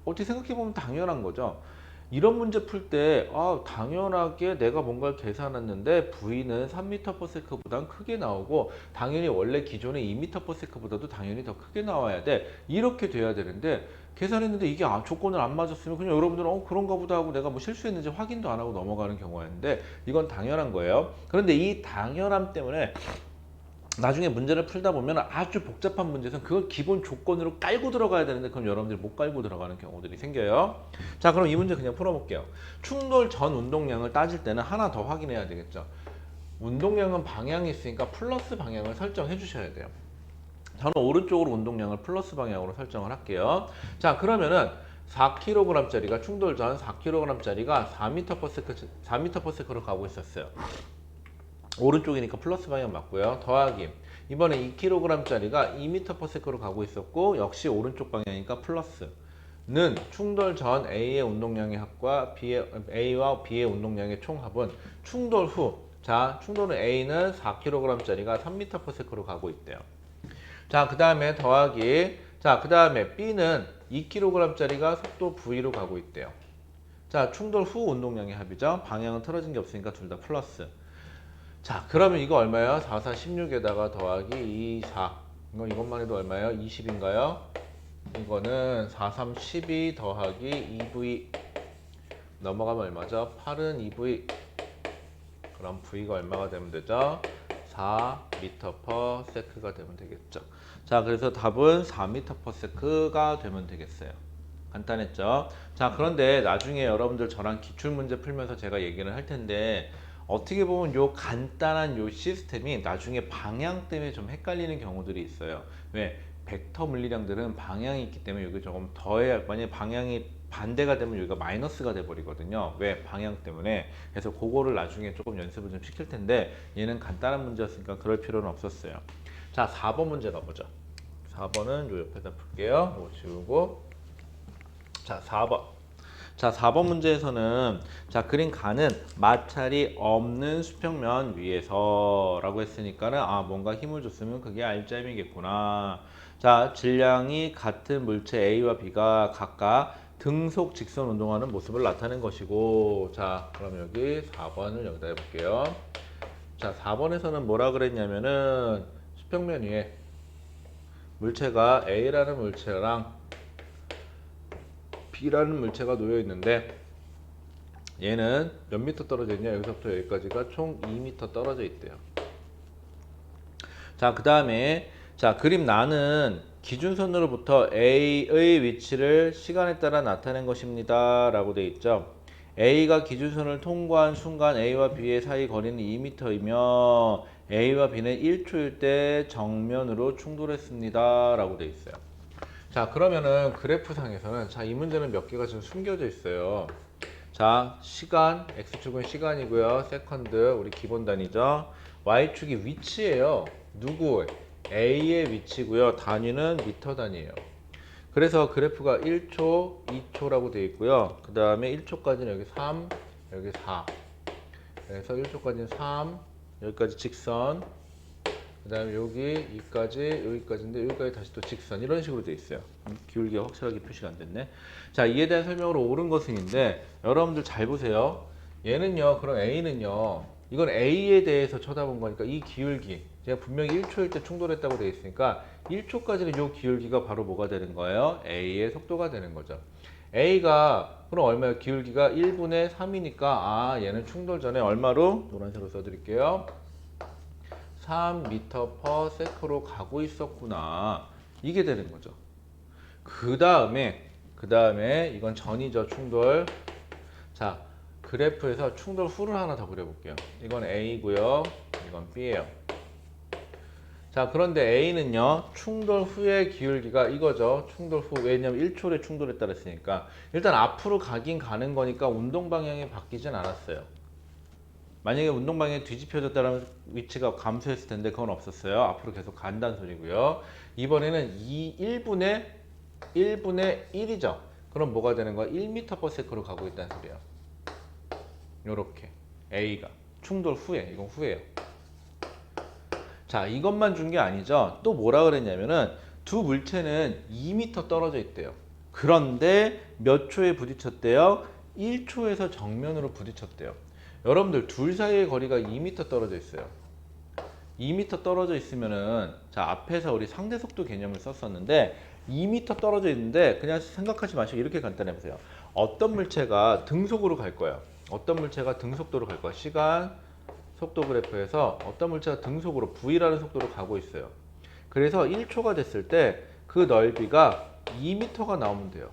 어떻게 생각해 보면 당연한 거죠. 이런 문제 풀 때 당연하게 내가 뭔가를 계산했는데 V는 3m/s보다 크게 나오고 당연히 원래 기존의 2m/s보다도 당연히 더 크게 나와야 돼. 이렇게 돼야 되는데 계산했는데 이게 조건을 안 맞았으면 그냥 여러분들은 그런가 보다 하고 내가 뭐 실수했는지 확인도 안 하고 넘어가는 경우였는데 이건 당연한 거예요. 그런데 이 당연함 때문에 나중에 문제를 풀다 보면 아주 복잡한 문제에서는 그걸 기본 조건으로 깔고 들어가야 되는데 그럼 여러분들이 못 깔고 들어가는 경우들이 생겨요. 자, 그럼 이 문제 그냥 풀어볼게요. 충돌 전 운동량을 따질 때는 하나 더 확인해야 되겠죠. 운동량은 방향이 있으니까 플러스 방향을 설정해 주셔야 돼요. 저는 오른쪽으로 운동량을 플러스 방향으로 설정을 할게요. 자, 그러면은 4kg짜리가 충돌 전 4kg짜리가 4m/s로 가고 있었어요. 오른쪽이니까 플러스 방향 맞고요. 더하기 이번에 2kg짜리가 2m/s로 가고 있었고 역시 오른쪽 방향이니까 플러스는 충돌 전 A의 운동량의 합과 A와 B의 운동량의 총합은 충돌 후, 자, 충돌 후 A는 4kg짜리가 3m/s로 가고 있대요. 자, 그 다음에 더하기, 자, 그 다음에 B는 2kg짜리가 속도 V로 가고 있대요. 자, 충돌 후 운동량의 합이죠. 방향은 틀어진 게 없으니까 둘 다 플러스. 자, 그러면 이거 얼마예요? 4, 4, 16에다가 더하기 2, 4. 이것만 해도 얼마예요? 20인가요? 이거는 4, 3, 12 더하기 2V. 넘어가면 얼마죠? 8은 2V. 그럼 V가 얼마가 되면 되죠? 4m/s가 되면 되겠죠. 자, 그래서 답은 4m/s가 되면 되겠어요. 간단했죠? 자, 그런데 나중에 여러분들 저랑 기출문제 풀면서 제가 얘기를 할 텐데 어떻게 보면 요 간단한 요 시스템이 나중에 방향 때문에 좀 헷갈리는 경우들이 있어요. 왜? 벡터 물리량들은 방향이 있기 때문에 여기 조금 더해야 할 거 아니에요. 방향이 반대가 되면 여기가 마이너스가 돼 버리거든요. 왜? 방향 때문에. 그래서 그거를 나중에 조금 연습을 좀 시킬 텐데 얘는 간단한 문제였으니까 그럴 필요는 없었어요. 자, 4번 문제 가보죠. 4번은 요 옆에다 풀게요. 이거 지우고. 자, 4번. 자, 4번 문제에서는 자, 그린 가는 마찰이 없는 수평면 위에서 라고 했으니까는 뭔가 힘을 줬으면 그게 R자임이겠구나. 자, 질량이 같은 물체 A와 B가 각각 등속 직선 운동하는 모습을 나타낸 것이고, 자, 그럼 여기 4번을 여기다 해볼게요. 자, 4번에서는 뭐라 그랬냐면은 수평면 위에 물체가 A라는 물체랑 B라는 물체가 놓여 있는데 얘는 몇 미터 떨어져 있냐? 여기서부터 여기까지가 총 2m 떨어져 있대요. 자, 그 다음에 자, 그림 나는 기준선으로부터 A의 위치를 시간에 따라 나타낸 것입니다 라고 되어 있죠. A가 기준선을 통과한 순간 A와 B의 사이 거리는 2m이며 A와 B는 1초일 때 정면으로 충돌했습니다 라고 되어 있어요. 자, 그러면은 그래프상에서는 자, 이 문제는 몇 개가 지금 숨겨져 있어요. 자, 시간, x축은 시간이고요. 세컨드 우리 기본 단위죠. y축이 위치예요. 누구? A의 위치고요. 단위는 미터 단위예요. 그래서 그래프가 1초, 2초라고 되어 있고요. 그 다음에 1초까지는 여기 3, 여기 4. 그래서 1초까지는 3, 여기까지 직선, 그 다음에 여기 2까지, 여기까지인데 여기까지 다시 또 직선, 이런 식으로 돼 있어요. 기울기가 확실하게 표시가 안 됐네. 자, 이에 대한 설명으로 옳은 것은인데, 여러분들 잘 보세요. 얘는요, 그럼 A는요, 이건 A에 대해서 쳐다본 거니까 이 기울기, 제가 분명히 1초일 때 충돌했다고 되어 있으니까 1초까지는 이 기울기가 바로 뭐가 되는 거예요? A의 속도가 되는 거죠. A가 그럼 얼마예요? 기울기가 1분의 3이니까 아, 얘는 충돌 전에 얼마로? 노란색으로 써드릴게요. 3m/s로 가고 있었구나. 이게 되는 거죠. 그 다음에 이건 전이죠, 충돌. 자, 그래프에서 충돌 후를 하나 더 그려볼게요. 이건 A고요, 이건 B예요. 자, 그런데 A는요, 충돌 후의 기울기가 이거죠. 충돌 후, 왜냐면 1초에 충돌했다 그랬으니까 일단 앞으로 가긴 가는 거니까 운동 방향이 바뀌진 않았어요. 만약에 운동 방향이 뒤집혀졌다면 위치가 감소했을 텐데 그건 없었어요. 앞으로 계속 간다는 소리고요. 이번에는 1분의 1이죠. 그럼 뭐가 되는 거야? 1m/s로 가고 있다는 소리예요. 요렇게 A가 충돌 후에, 이건 후에요. 자, 이것만 준 게 아니죠. 또 뭐라 그랬냐면은 두 물체는 2m 떨어져 있대요. 그런데 몇 초에 부딪혔대요? 1초에서 정면으로 부딪혔대요. 여러분들 둘 사이의 거리가 2m 떨어져 있어요. 2m 떨어져 있으면은, 자, 앞에서 우리 상대 속도 개념을 썼었는데 2m 떨어져 있는데 그냥 생각하지 마시고 이렇게 간단해 보세요. 어떤 물체가 등속으로 갈 거예요. 어떤 물체가 등속도로 갈 거야. 시간 속도 그래프에서 어떤 물체가 등속으로 V라는 속도로 가고 있어요. 그래서 1초가 됐을 때 그 넓이가 2m가 나오면 돼요.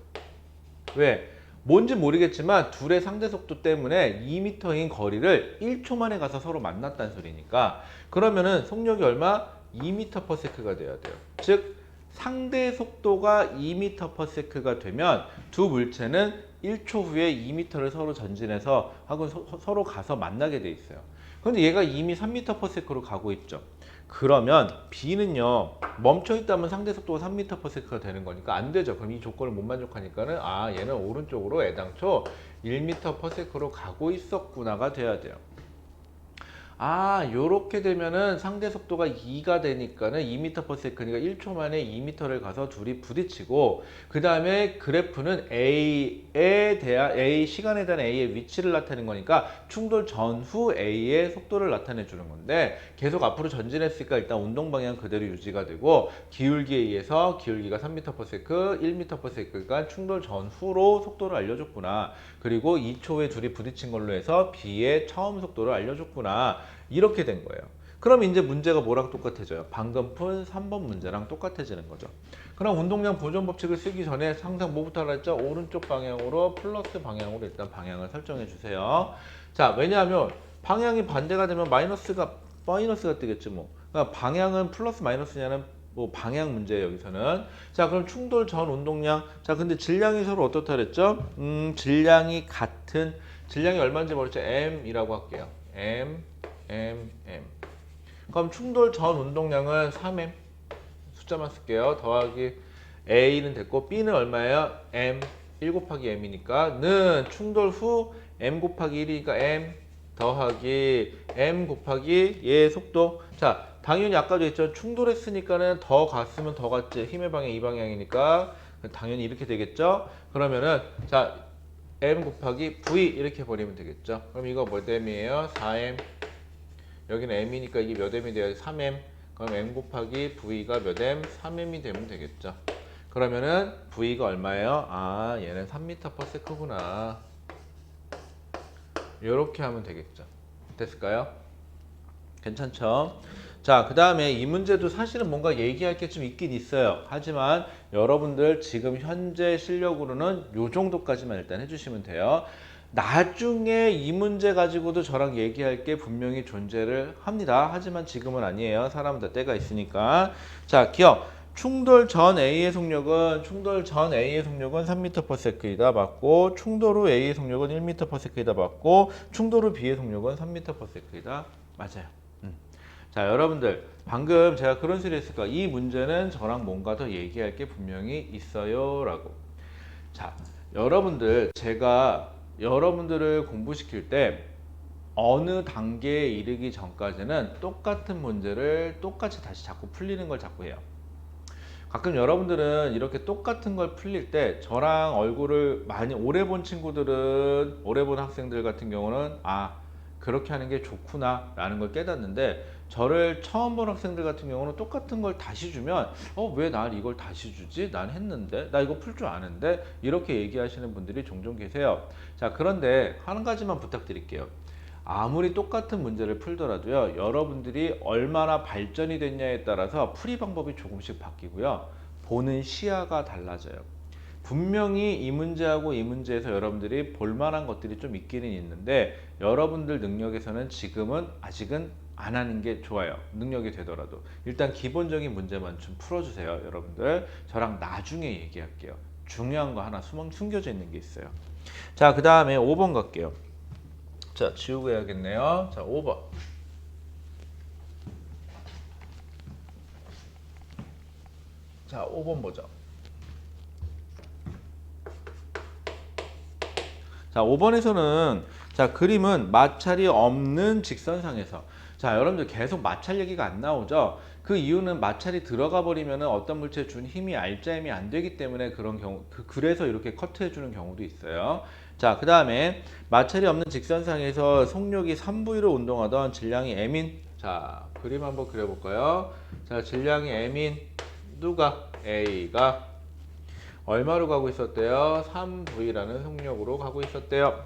왜? 뭔지 모르겠지만 둘의 상대 속도 때문에 2m인 거리를 1초 만에 가서 서로 만났다는 소리니까, 그러면은 속력이 얼마? 2m/s가 돼야 돼요. 즉 상대 속도가 2m/s가 되면 두 물체는 1초 후에 2m를 서로 전진해서 하고 서로 가서 만나게 돼 있어요. 그런데 얘가 이미 3m/s로 가고 있죠. 그러면 B는요, 멈춰 있다면 상대 속도가 3m/s가 되는 거니까 안 되죠. 그럼 이 조건을 못 만족하니까는 아, 얘는 오른쪽으로 애당초 1m/s로 가고 있었구나가 돼야 돼요. 아, 요렇게 되면은 상대 속도가 2가 되니까는 2m/s, 그러니까 1초 만에 2m를 가서 둘이 부딪히고, 그 다음에 그래프는 A 시간에 대한 A의 위치를 나타내는 거니까 충돌 전후 A의 속도를 나타내 주는 건데, 계속 앞으로 전진했으니까 일단 운동 방향 그대로 유지가 되고, 기울기에 의해서 기울기가 3m/s, 1m/s니까 충돌 전후로 속도를 알려줬구나. 그리고 2초에 둘이 부딪힌 걸로 해서 B의 처음 속도를 알려줬구나. 이렇게 된 거예요. 그럼 이제 문제가 뭐랑 똑같아져요? 방금 푼 3번 문제랑 똑같아지는 거죠. 그럼 운동량 보존 법칙을 쓰기 전에 항상 뭐부터 하라 했죠? 오른쪽 방향으로 플러스 방향으로 일단 방향을 설정해 주세요. 자, 왜냐하면 방향이 반대가 되면 마이너스가 뜨겠지 뭐. 그러니까 방향은 플러스 마이너스냐는 뭐 방향 문제예요, 여기서는. 자, 그럼 충돌 전 운동량. 자, 근데 질량이 서로 어떻다 그랬죠? 질량이 얼마인지 모르겠죠? M이라고 할게요. M. 그럼 충돌 전 운동량은 3M. 숫자만 쓸게요. 더하기 A는 됐고, B는 얼마예요? M. 1 곱하기 M이니까 는 충돌 후 M 곱하기 1이니까 M 더하기 M 곱하기 얘의 속도. 자, 당연히 아까도 했죠. 충돌했으니까는 더 갔으면 더 갔지. 힘의 방향 이 방향이니까 당연히 이렇게 되겠죠. 그러면은 자, M 곱하기 V 이렇게 버리면 되겠죠. 그럼 이거 몇 M이에요? 4M. 여기는 M이니까 이게 몇 M이 돼야 돼? 3M. 그럼 M 곱하기 V가 몇 M? 3M이 되면 되겠죠. 그러면은 V가 얼마예요? 아, 얘는 3m/s구나. 이렇게 하면 되겠죠. 됐을까요? 괜찮죠? 자, 그 다음에 이 문제도 사실은 뭔가 얘기할 게 좀 있긴 있어요. 하지만 여러분들 지금 현재 실력으로는 요 정도까지만 일단 해주시면 돼요. 나중에 이 문제 가지고도 저랑 얘기할 게 분명히 존재를 합니다. 하지만 지금은 아니에요. 사람은 다 때가 있으니까. 자, 기억. 충돌 전 A의 속력은 3m/s이다 맞고, 충돌 후 A의 속력은 1m/s이다 맞고, 충돌 후 B의 속력은 3m/s이다 맞아요. 자, 여러분들 방금 제가 그런 소리 했을까? 이 문제는 저랑 뭔가 더 얘기할 게 분명히 있어요 라고. 자, 여러분들 제가 여러분들을 공부시킬 때 어느 단계에 이르기 전까지는 똑같은 문제를 똑같이 다시 자꾸 풀리는 걸 자꾸 해요. 가끔 여러분들은 이렇게 똑같은 걸 풀릴 때 저랑 얼굴을 많이 오래 본 친구들은, 오래 본 학생들 같은 경우는 그렇게 하는 게 좋구나 라는 걸 깨닫는데, 저를 처음 본 학생들 같은 경우는 똑같은 걸 다시 주면 왜 날 이걸 다시 주지? 난 했는데, 나 이거 풀 줄 아는데, 이렇게 얘기하시는 분들이 종종 계세요. 자, 그런데 한 가지만 부탁드릴게요. 아무리 똑같은 문제를 풀더라도요, 여러분들이 얼마나 발전이 됐냐에 따라서 풀이 방법이 조금씩 바뀌고요, 보는 시야가 달라져요. 분명히 이 문제하고 이 문제에서 여러분들이 볼만한 것들이 좀 있기는 있는데, 여러분들 능력에서는 지금은 아직은 안 하는 게 좋아요. 능력이 되더라도 일단 기본적인 문제만 좀 풀어주세요. 여러분들 저랑 나중에 얘기할게요. 중요한 거 하나 숨겨져 있는 게 있어요. 자, 그 다음에 5번 갈게요. 자, 지우고 해야겠네요. 자, 5번. 자, 5번 보죠. 자, 5번에서는 자, 그림은 마찰이 없는 직선상에서, 자, 여러분들 계속 마찰 얘기가 안 나오죠. 그 이유는 마찰이 들어가 버리면 어떤 물체에 준 힘이 알짜임이 안 되기 때문에 그런 경우, 그래서 이렇게 커트해 주는 경우도 있어요. 자, 그 다음에 마찰이 없는 직선상에서 속력이 3V로 운동하던 질량이 M인, 자, 그림 한번 그려볼까요? 자, 질량이 M인 누가? A가 얼마로 가고 있었대요? 3V라는 속력으로 가고 있었대요.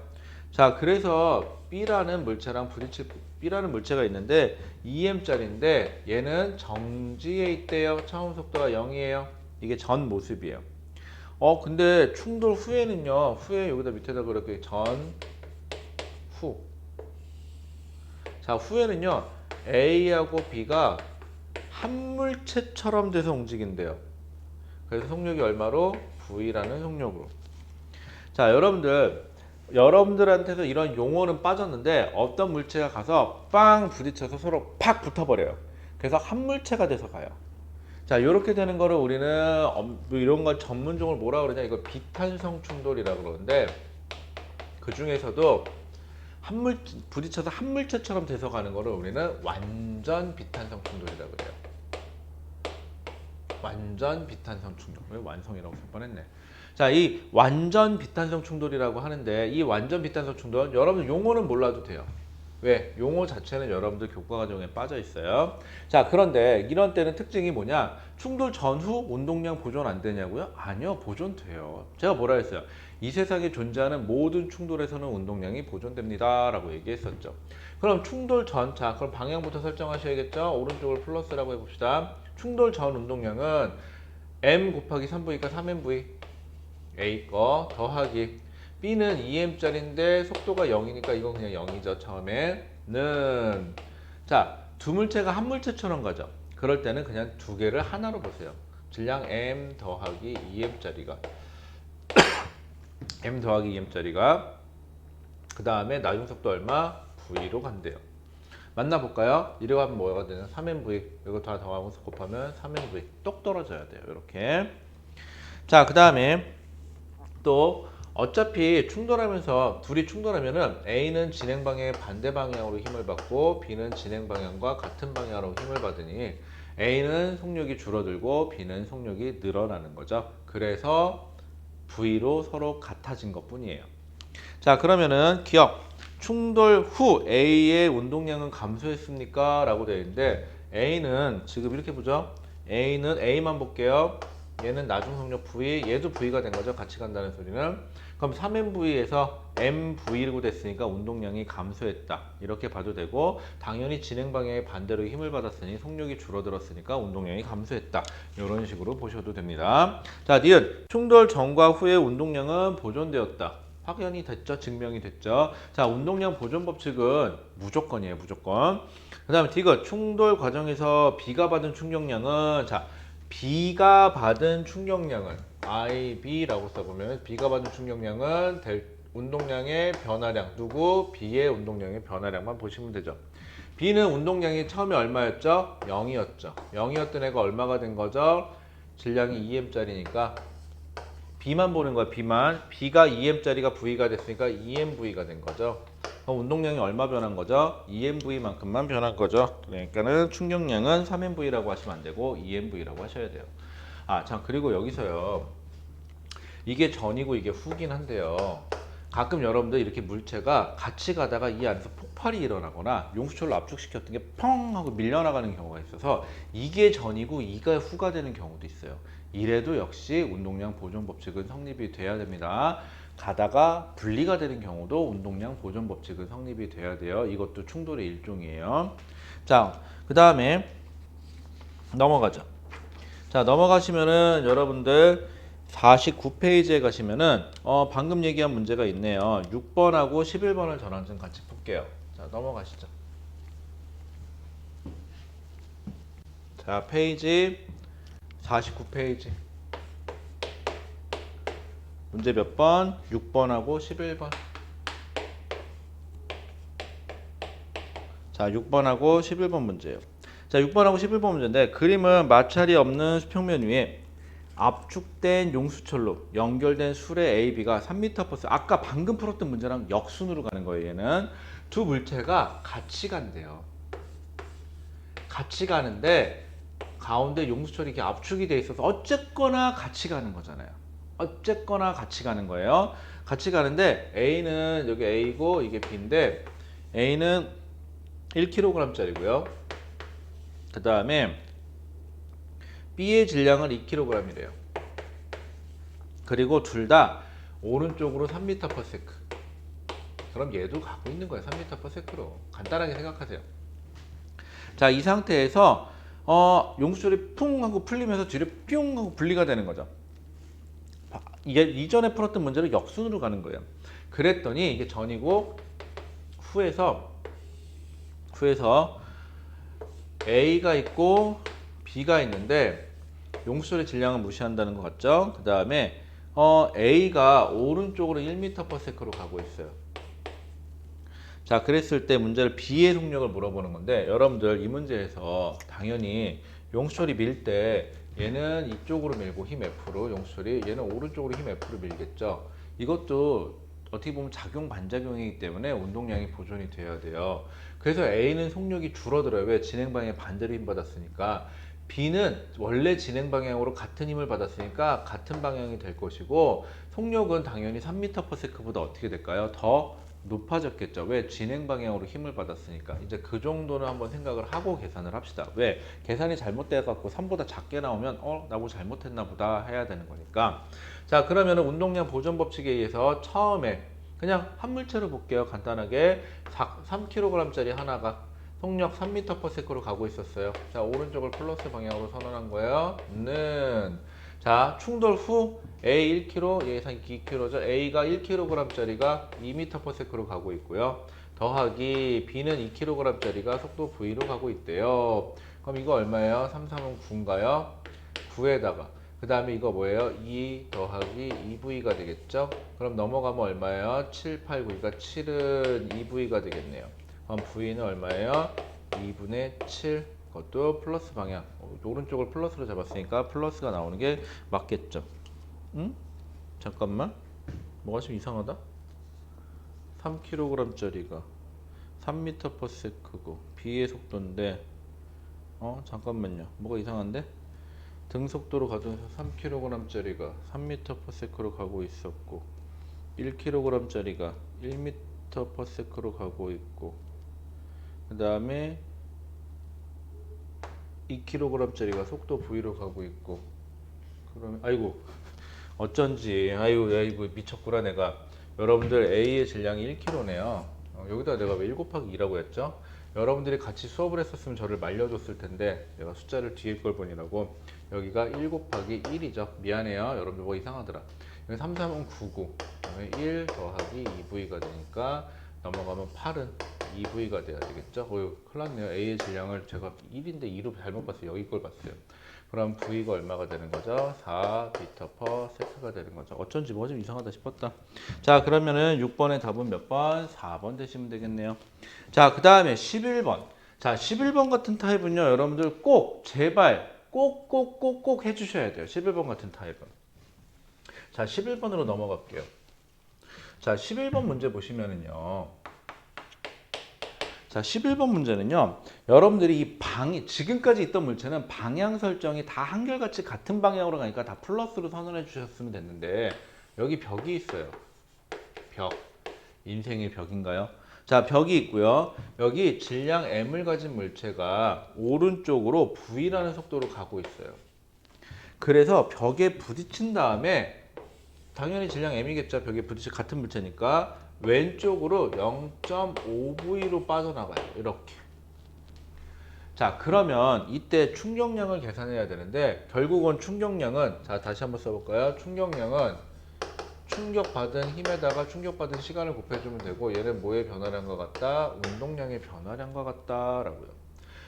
자, 그래서 B라는 물체가 있는데 2m짜리인데 얘는 정지에 있대요. 차원 속도가 0이에요. 이게 전 모습이에요. 근데 충돌 후에는요, 후에 여기다 밑에다 그렇게 후. 자, 후에는요, A하고 B가 한 물체처럼 돼서 움직인대요. 그래서 속력이 얼마로? V라는 속력으로. 자, 여러분들한테서 이런 용어는 빠졌는데, 어떤 물체가 가서 빵 부딪혀서 서로 팍 붙어버려요. 그래서 한 물체가 돼서 가요. 자, 이렇게 되는 거를 우리는 이런 걸 전문용어로 뭐라 그러냐, 이거 비탄성 충돌이라고 그러는데, 그 중에서도 부딪혀서 한 물체처럼 돼서 가는 거를 우리는 완전 비탄성 충돌이라고 그래요. 완전 비탄성 충돌. 왜 완성이라고 쓸 뻔했네. 자, 이 완전 비탄성 충돌이라고 하는데, 이 완전 비탄성 충돌, 여러분 용어는 몰라도 돼요. 왜? 용어 자체는 여러분들 교과 과정에 빠져 있어요. 자, 그런데 이런 때는 특징이 뭐냐? 충돌 전후 운동량 보존 안 되냐고요? 아니요, 보존돼요. 제가 뭐라 했어요? 이 세상에 존재하는 모든 충돌에서는 운동량이 보존됩니다 라고 얘기했었죠. 그럼 충돌 전, 자, 그럼 방향부터 설정하셔야겠죠? 오른쪽을 플러스라고 해봅시다. 충돌 전 운동량은 m 곱하기 3v니까 3mv A 거 더하기 B는 2m짜리인데 속도가 0이니까 이건 그냥 0이죠. 처음에는. 자, 두 물체가 한 물체처럼 가죠. 그럴 때는 그냥 두 개를 하나로 보세요. 질량 m 더하기 2m짜리가 m 더하기 2m짜리가 그 다음에 나중 속도 얼마? v로 간대요. 만나볼까요? 이러고 하면 뭐가 되냐? 3mv. 이거 다 더하고 곱하면 3mv. 똑 떨어져야 돼요. 이렇게. 자, 그 다음에 또 어차피 둘이 충돌하면은 A는 진행 방향의 반대 방향으로 힘을 받고 B는 진행 방향과 같은 방향으로 힘을 받으니 A는 속력이 줄어들고 B는 속력이 늘어나는 거죠. 그래서 V로 서로 같아진 것 뿐이에요. 자, 그러면은 기억. 충돌 후 A의 운동량은 감소했습니까? 라고 되어 있는데, A는 지금 이렇게 보죠. A는 A만 볼게요. 얘는 나중 속력 V, 얘도 V가 된 거죠. 같이 간다는 소리는. 그럼 3MV에서 MV라고 됐으니까 운동량이 감소했다. 이렇게 봐도 되고, 당연히 진행 방향의 반대로 힘을 받았으니 속력이 줄어들었으니까 운동량이 감소했다. 이런 식으로 보셔도 됩니다. 자, 니은 충돌 전과 후의 운동량은 보존되었다. 확연히 됐죠? 증명이 됐죠? 자, 운동량 보존 법칙은 무조건이에요. 무조건. 그 다음에 디귿 충돌 과정에서 B가 받은 충격량은, 자, B가 받은 충격량은 IB라고 써보면, B가 받은 충격량은 운동량의 변화량, 누구? B의 운동량의 변화량만 보시면 되죠. B는 운동량이 처음에 얼마였죠? 0이었죠. 0이었던 애가 얼마가 된 거죠? 질량이 2m짜리니까 B만 보는 거야. B만. B가 2m짜리가 V가 됐으니까 2mV가 된 거죠. 운동량이 얼마 변한 거죠? 2MV만큼만 변한 거죠. 그러니까는 충격량은 3MV라고 하시면 안 되고 2MV라고 하셔야 돼요. 아, 참, 그리고 여기서요. 이게 전이고 이게 후긴 한데요. 가끔 여러분들 이렇게 물체가 같이 가다가 이 안에서 폭발이 일어나거나 용수철로 압축시켰던 게 펑 하고 밀려나가는 경우가 있어서 이게 전이고 이가 후가 되는 경우도 있어요. 이래도 역시 운동량 보존 법칙은 성립이 돼야 됩니다. 가다가 분리가 되는 경우도 운동량 보존 법칙은 성립이 돼야 돼요. 이것도 충돌의 일종이에요. 자, 그 다음에 넘어가죠. 자, 넘어가시면은 여러분들 49페이지에 가시면은 방금 얘기한 문제가 있네요. 6번하고 11번을 전환 좀 같이 볼게요. 자, 넘어가시죠. 자, 페이지 49페이지. 문제 몇 번? 6번하고 11번. 자, 6번하고 11번 문제예요. 자, 6번하고 11번 문제인데 그림은 마찰이 없는 수평면 위에 압축된 용수철로 연결된 술의 AB가 3m/s 아까 방금 풀었던 문제랑 역순으로 가는 거예요. 얘는 두 물체가 같이 간대요. 같이 가는데 가운데 용수철이 이렇게 압축이 돼 있어서 어쨌거나 같이 가는 거잖아요. 어쨌거나 같이 가는 거예요. 같이 가는데 A는 여기 A고 이게 B인데 A는 1kg짜리고요. 그 다음에 B의 질량은 2kg이래요. 그리고 둘 다 오른쪽으로 3m/s. 그럼 얘도 갖고 있는 거예요. 3m/s로. 간단하게 생각하세요. 자, 이 상태에서 용수철이 풍 하고 풀리면서 뒤로 뿅 하고 분리가 되는 거죠. 이게 이전에 풀었던 문제로 역순으로 가는 거예요. 그랬더니 이게 전이고 후에서 A가 있고 B가 있는데 용수철의 질량은 무시한다는 것 같죠? 그 다음에 A가 오른쪽으로 1m/s로 가고 있어요. 자, 그랬을 때 문제를 B의 속력을 물어보는 건데 여러분들 이 문제에서 당연히 용수철이 밀 때 얘는 이쪽으로 밀고 힘 F로 용수철이 얘는 오른쪽으로 힘 F로 밀겠죠. 이것도 어떻게 보면 작용 반작용이기 때문에 운동량이 보존이 돼야 돼요. 그래서 A는 속력이 줄어들어요. 왜? 진행 방향에 반대로 힘 받았으니까. B는 원래 진행 방향으로 같은 힘을 받았으니까 같은 방향이 될 것이고 속력은 당연히 3m/s보다 어떻게 될까요? 더 높아졌겠죠. 왜? 진행 방향으로 힘을 받았으니까. 이제 그 정도는 한번 생각을 하고 계산을 합시다. 왜? 계산이 잘못돼 갖고 3보다 작게 나오면 나 뭐 잘못했나 보다 해야 되는 거니까. 자, 그러면 운동량 보존 법칙에 의해서 처음에 그냥 한 물체로 볼게요. 간단하게 3kg짜리 하나가 속력 3m/s로 가고 있었어요. 자, 오른쪽을 플러스 방향으로 선언한 거예요. 자, 충돌 후 A 1kg, 얘 2kg죠. A가 1kg짜리가 2m/s로 가고 있고요. 더하기 B는 2kg짜리가 속도 V로 가고 있대요. 그럼 이거 얼마예요? 3, 3은 9인가요? 9에다가 그 다음에 이거 뭐예요? 2 더하기 2V가 되겠죠? 그럼 넘어가면 얼마예요? 7, 8, 9. 그러니까 7은 2V가 되겠네요. 그럼 V는 얼마예요? 2분의 7. 그것도 플러스 방향. 오른쪽을 플러스로 잡았으니까 플러스가 나오는 게 맞겠죠? 응? 잠깐만. 뭐가 좀 이상하다? 3kg짜리가 3m/s고 B의 속도인데 잠깐만요. 뭐가 이상한데? 등속도로 가져서 3kg짜리가 3m/s로 가고 있었고 1kg짜리가 1m/s로 가고 있고 그 다음에 2kg짜리가 속도 V로 가고 있고 그러면 아이고 어쩐지 아이고 미쳤구나 내가. 여러분들 A의 질량이 1kg네요. 여기다 내가 왜 1 곱하기 2라고 했죠? 여러분들이 같이 수업을 했었으면 저를 말려줬을 텐데 내가 숫자를 뒤에 걸 보니라고. 여기가 1 곱하기 1이죠. 미안해요. 여러분들 뭐 이상하더라. 여기 3, 3은 9고 그다음에 1 더하기 2V가 되니까 넘어가면 8은 2V가 돼야 되겠죠? 큰일 났네요. A의 질량을 제가 1인데 2로 잘못 봤어요. 여기 걸 봤어요. 그럼 V가 얼마가 되는 거죠? 4m/s가 되는 거죠. 어쩐지 뭐 좀 이상하다 싶었다. 자, 그러면은 6번의 답은 몇 번? 4번 되시면 되겠네요. 자, 그 다음에 11번. 자, 11번 같은 타입은요, 여러분들 꼭, 제발, 꼭 해주셔야 돼요. 11번 같은 타입은. 자, 11번으로 넘어갈게요. 자, 11번 문제 보시면은요, 자, 11번 문제는요. 여러분들이 지금까지 있던 물체는 방향 설정이 다 한결같이 같은 방향으로 가니까 다 플러스로 선언해 주셨으면 됐는데 여기 벽이 있어요. 벽. 인생의 벽인가요? 자, 벽이 있고요. 여기 질량 m을 가진 물체가 오른쪽으로 v라는 속도로 가고 있어요. 그래서 벽에 부딪힌 다음에 당연히 질량 m이겠죠. 벽에 부딪혀 같은 물체니까 왼쪽으로 0.5V로 빠져나가요. 이렇게. 자, 그러면 이때 충격량을 계산해야 되는데 결국은 충격량은 자, 다시 한번 써볼까요? 충격량은 충격받은 힘에다가 충격받은 시간을 곱해주면 되고 얘는 뭐의 변화량과 같다? 운동량의 변화량과 같다라고요.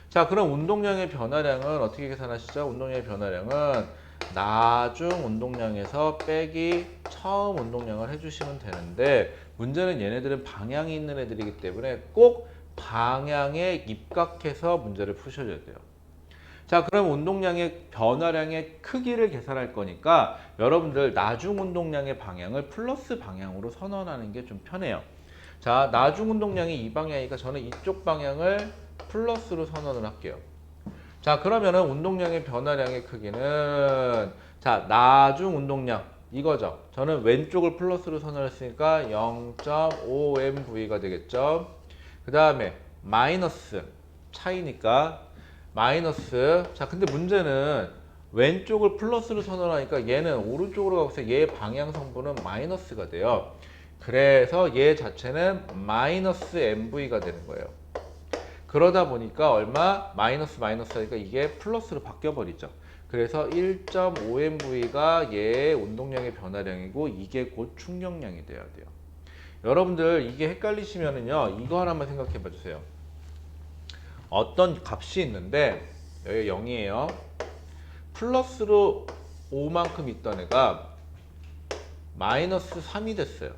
자, 그럼 운동량의 변화량은 어떻게 계산하시죠? 운동량의 변화량은 나중 운동량에서 빼기 처음 운동량을 해주시면 되는데 문제는 얘네들은 방향이 있는 애들이기 때문에 꼭 방향에 입각해서 문제를 푸셔야 돼요. 자, 그럼 운동량의 변화량의 크기를 계산할 거니까 여러분들 나중 운동량의 방향을 플러스 방향으로 선언하는 게 좀 편해요. 자, 나중 운동량이 이 방향이니까 저는 이쪽 방향을 플러스로 선언을 할게요. 자, 그러면은 운동량의 변화량의 크기는 자, 나중 운동량 이거죠. 저는 왼쪽을 플러스로 선언했으니까 0.5mv가 되겠죠. 그 다음에 마이너스 차이니까 마이너스. 자, 근데 문제는 왼쪽을 플러스로 선언하니까 얘는 오른쪽으로 가고 있어요. 얘의 방향 성분은 마이너스가 돼요. 그래서 얘 자체는 마이너스 mv가 되는 거예요. 그러다 보니까 얼마? 마이너스 하니까 이게 플러스로 바뀌어 버리죠. 그래서 1.5mv가 얘의 운동량의 변화량이고 이게 곧 충격량이 돼야 돼요. 여러분들 이게 헷갈리시면은요, 이거 하나만 생각해 봐 주세요. 어떤 값이 있는데 여기 0이에요. 플러스로 5만큼 있던 애가 마이너스 3이 됐어요.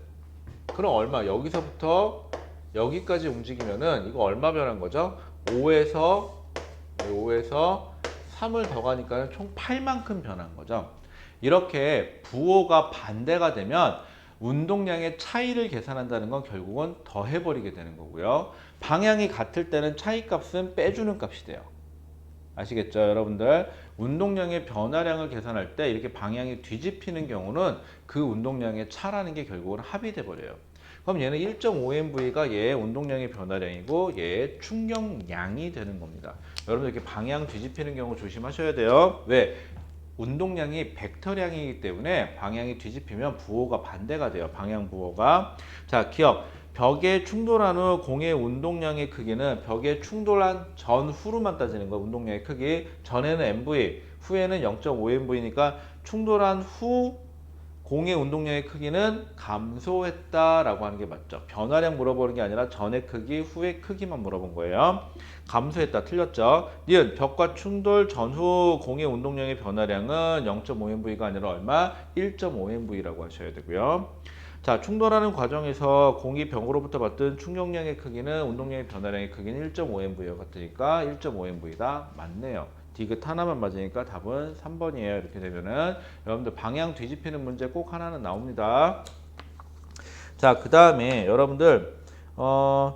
그럼 얼마? 여기서부터 여기까지 움직이면은 이거 얼마 변한 거죠? 5에서 3을 더 가니까 총 8만큼 변한 거죠. 이렇게 부호가 반대가 되면 운동량의 차이를 계산한다는 건 결국은 더해버리게 되는 거고요. 방향이 같을 때는 차이값은 빼주는 값이 돼요. 아시겠죠, 여러분들? 운동량의 변화량을 계산할 때 이렇게 방향이 뒤집히는 경우는 그 운동량의 차라는 게 결국은 합이 돼 버려요. 그럼 얘는 1.5mv가 얘의 운동량의 변화량이고 얘의 충격량이 되는 겁니다. 여러분들 이렇게 방향 뒤집히는 경우 조심하셔야 돼요. 왜? 운동량이 벡터량이기 때문에 방향이 뒤집히면 부호가 반대가 돼요. 방향 부호가. 자, 기억. 벽에 충돌한 후 공의 운동량의 크기는 벽에 충돌한 전후로만 따지는 거예요. 운동량의 크기. 전에는 mv, 후에는 0.5mv니까 충돌한 후 공의 운동량의 크기는 감소했다라고 하는 게 맞죠. 변화량 물어보는 게 아니라 전의 크기, 후의 크기만 물어본 거예요. 감소했다. 틀렸죠. 니은 벽과 충돌 전후 공의 운동량의 변화량은 0.5mv가 아니라 얼마? 1.5mv라고 하셔야 되고요. 자, 충돌하는 과정에서 공이 벽으로부터 받던 충격량의 크기는 운동량의 변화량의 크기는 1.5mv와 같으니까 1.5mv다. 맞네요. 디귿 하나만 맞으니까 답은 3번이에요. 이렇게 되면은 여러분들 방향 뒤집히는 문제 꼭 하나는 나옵니다. 자, 그 다음에 여러분들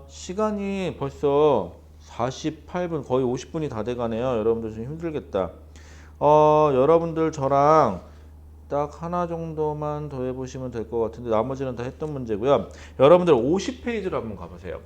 시간이 벌써 48분 거의 50분이 다 돼가네요. 여러분들 좀 힘들겠다. 여러분들 저랑 딱 하나 정도만 더 해보시면 될 것 같은데 나머지는 다 했던 문제고요. 여러분들 50페이지로 한번 가보세요.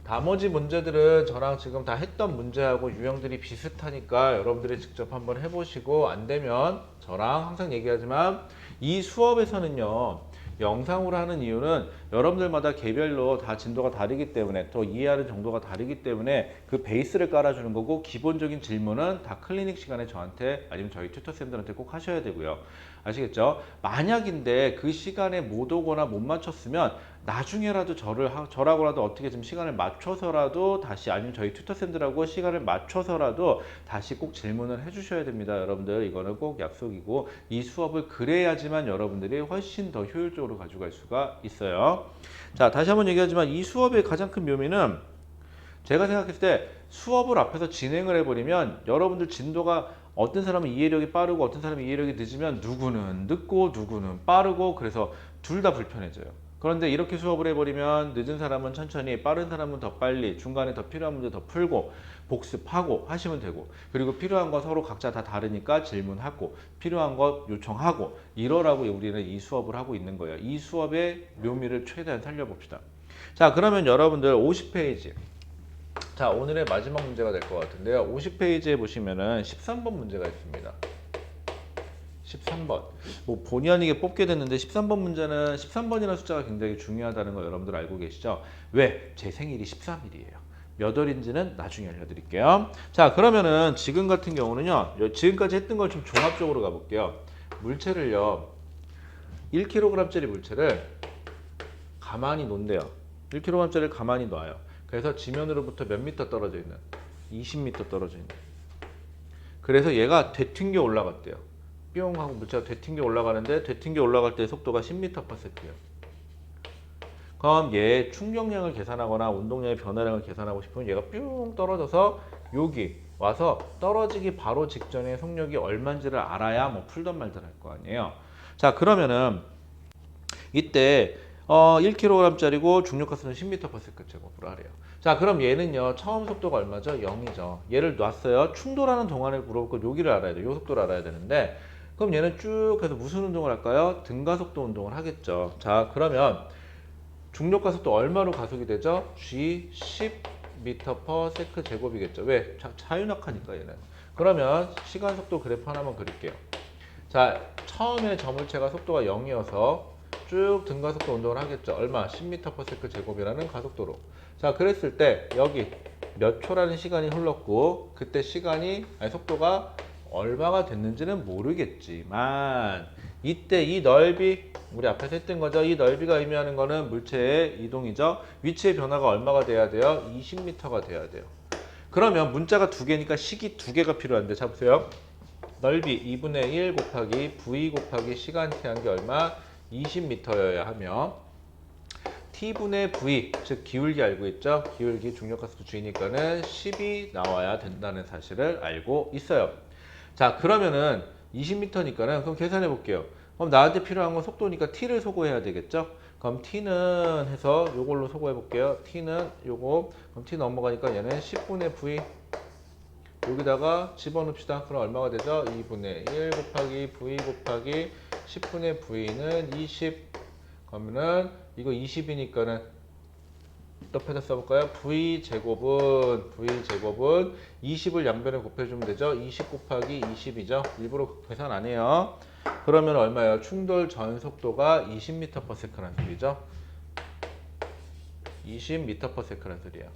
나머지 문제들은 저랑 지금 다 했던 문제하고 유형들이 비슷하니까 여러분들이 직접 한번 해보시고 안 되면 저랑 항상 얘기하지만 이 수업에서는요. 영상으로 하는 이유는 여러분들마다 개별로 다 진도가 다르기 때문에 또 이해하는 정도가 다르기 때문에 그 베이스를 깔아주는 거고 기본적인 질문은 다 클리닉 시간에 저한테 아니면 저희 튜터쌤들한테 꼭 하셔야 되고요. 아시겠죠? 만약인데 그 시간에 못 오거나 못 맞췄으면 나중에라도 저라고라도 어떻게 좀 시간을 맞춰서라도 다시 아니면 저희 튜터쌤들하고 시간을 맞춰서라도 다시 꼭 질문을 해주셔야 됩니다. 여러분들 이거는 꼭 약속이고 이 수업을 그래야지만 여러분들이 훨씬 더 효율적으로 가져갈 수가 있어요. 자, 다시 한번 얘기하지만 이 수업의 가장 큰 묘미는 제가 생각했을 때 수업을 앞에서 진행을 해버리면 여러분들 진도가 어떤 사람은 이해력이 빠르고 어떤 사람은 이해력이 늦으면 누구는 늦고 누구는 빠르고 그래서 둘 다 불편해져요. 그런데 이렇게 수업을 해버리면 늦은 사람은 천천히, 빠른 사람은 더 빨리, 중간에 더 필요한 문제 더 풀고 복습하고 하시면 되고, 그리고 필요한 거 서로 각자 다 다르니까 질문하고 필요한 거 요청하고 이러라고 우리는 이 수업을 하고 있는 거예요. 이 수업의 묘미를 최대한 살려봅시다. 자, 그러면 여러분들 50페이지. 자, 오늘의 마지막 문제가 될 것 같은데요. 50페이지에 보시면은 13번 문제가 있습니다. 13번. 뭐 본의 아니게 뽑게 됐는데 13번 문제는 13번이라는 숫자가 굉장히 중요하다는 거 여러분들 알고 계시죠? 왜? 제 생일이 13일이에요. 몇 월인지는 나중에 알려드릴게요. 자, 그러면은 지금 같은 경우는요. 지금까지 했던 걸 좀 종합적으로 가볼게요. 물체를요. 1kg짜리 물체를 가만히 놓는데요. 1kg짜리를 가만히 놔요. 그래서 지면으로부터 몇 미터 떨어져 있는? 20m 떨어져 있는. 그래서 얘가 되튕겨 올라갔대요. 뿅 하고 물체가 되튕겨 올라가는데 되튕겨 올라갈 때 속도가 10m/s예요. 그럼 얘 충격량을 계산하거나 운동량의 변화량을 계산하고 싶으면 얘가 뿅 떨어져서 여기 와서 떨어지기 바로 직전에 속력이 얼마인지를 알아야 뭐 풀던 말들 할 거 아니에요. 자, 그러면은 이때 1kg짜리고 중력가스는 10m/s제곱으로 하래요. 자, 그럼 얘는요 처음 속도가 얼마죠? 0이죠. 얘를 놨어요. 충돌하는 동안을 물어볼 여기를 알아야 돼요. 요 속도를 알아야 되는데, 그럼 얘는 쭉 해서 무슨 운동을 할까요? 등가속도 운동을 하겠죠. 자, 그러면 중력가속도 얼마로 가속이 되죠? g 10m/s 제곱이겠죠. 왜? 자유낙하니까 얘는. 그러면 시간속도 그래프 하나만 그릴게요. 자, 처음에 저 물체가 속도가 0이어서 쭉 등가속도 운동을 하겠죠. 얼마? 10m/s 제곱이라는 가속도로. 자, 그랬을 때 여기 몇 초라는 시간이 흘렀고 그때 속도가 얼마가 됐는지는 모르겠지만 이때 이 넓이, 우리 앞에서 했던 거죠. 이 넓이가 의미하는 거는 물체의 이동이죠. 위치의 변화가 얼마가 돼야 돼요? 20m가 돼야 돼요. 그러면 문자가 두 개니까 식이 두 개가 필요한데, 자 보세요. 넓이 2분의 1 곱하기 v 곱하기 시간 t한 게 얼마? 20m여야 하며 t분의 v, 즉 기울기 알고 있죠? 기울기 중력가속도 g니까는 10이 나와야 된다는 사실을 알고 있어요. 자, 그러면은 20m니까는 그럼 계산해 볼게요. 그럼 나한테 필요한 건 속도니까 t를 소거해야 되겠죠? 그럼 t는 해서 요걸로 소거해 볼게요. t는 요거, 그럼 t 넘어가니까 얘는 10분의 v 여기다가 집어넣읍시다. 그럼 얼마가 되죠? 2분의 1 곱하기 v 곱하기 10분의 v는 20. 그러면은 이거 20이니까는 옆에다 써볼까요? v제곱은 20을 양변에 곱해주면 되죠? 20 곱하기 20이죠? 일부러 계산 안 해요. 그러면 얼마예요? 충돌 전 속도가 20m/s라는 소리죠? 20m/s라는 소리예요.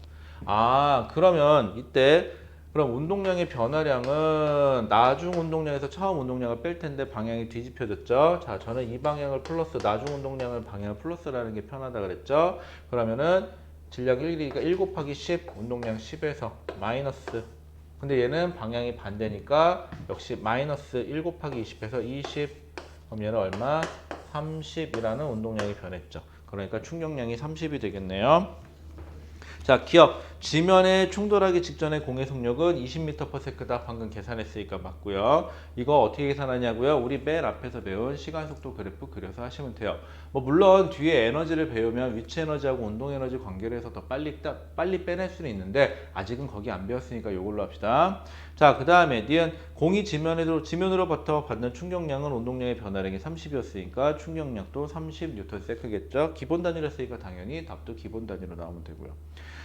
아, 그러면 이때 그럼 운동량의 변화량은 나중 운동량에서 처음 운동량을 뺄 텐데 방향이 뒤집혀졌죠. 자, 저는 이 방향을 플러스, 나중 운동량을 방향을 플러스라는 게 편하다 그랬죠. 그러면은 질량 1이니까 1 곱하기 10, 운동량 10에서 마이너스. 근데 얘는 방향이 반대니까 역시 마이너스 1 곱하기 20에서 20. 그럼 얘는 얼마? 30이라는 운동량이 변했죠. 그러니까 충격량이 30이 되겠네요. 자, 기억. 지면에 충돌하기 직전의 공의 속력은 20m/s다. 방금 계산했으니까 맞고요. 이거 어떻게 계산하냐고요? 우리 맨 앞에서 배운 시간속도 그래프 그려서 하시면 돼요. 뭐 물론 뒤에 에너지를 배우면 위치 에너지하고 운동 에너지 관계를 해서 더 빨리 빼낼 수는 있는데 아직은 거기 안 배웠으니까 이걸로 합시다. 자, 그 다음에 니은 공이 지면으로부터 받는 충격량은 운동량의 변화량이 30이었으니까 충격량도 30Nm/s겠죠. 기본 단위로 했으니까 당연히 답도 기본 단위로 나오면 되고요.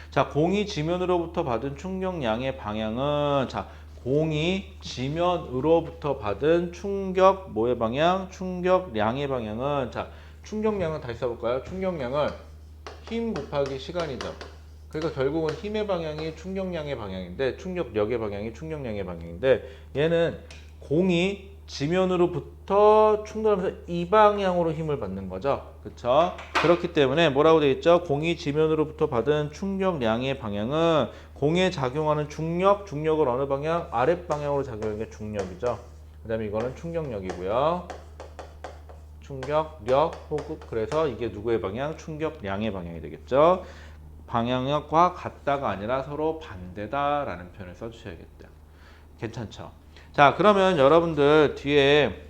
자, 공이 지면으로부터 받은 충격량의 방향은, 자, 공이 지면으로부터 받은 충격 뭐의 방향? 충격량의 방향은, 자, 충격량은 다시 써볼까요? 충격량은 힘 곱하기 시간이죠. 그러니까 결국은 힘의 방향이 충격량의 방향인데, 충격력의 방향이 충격량의 방향인데, 얘는 공이 지면으로부터 충돌하면서 이 방향으로 힘을 받는 거죠. 그렇죠? 그렇기 때문에 뭐라고 되어 있죠? 공이 지면으로부터 받은 충격량의 방향은 공에 작용하는 중력을 어느 방향? 아랫 방향으로 작용하는 게 중력이죠. 그 다음에 이거는 충격력이고요. 충격력 혹은 그래서 이게 누구의 방향? 충격량의 방향이 되겠죠. 방향과 같다가 아니라 서로 반대다라는 표현을 써주셔야겠다. 괜찮죠? 자, 그러면 여러분들 뒤에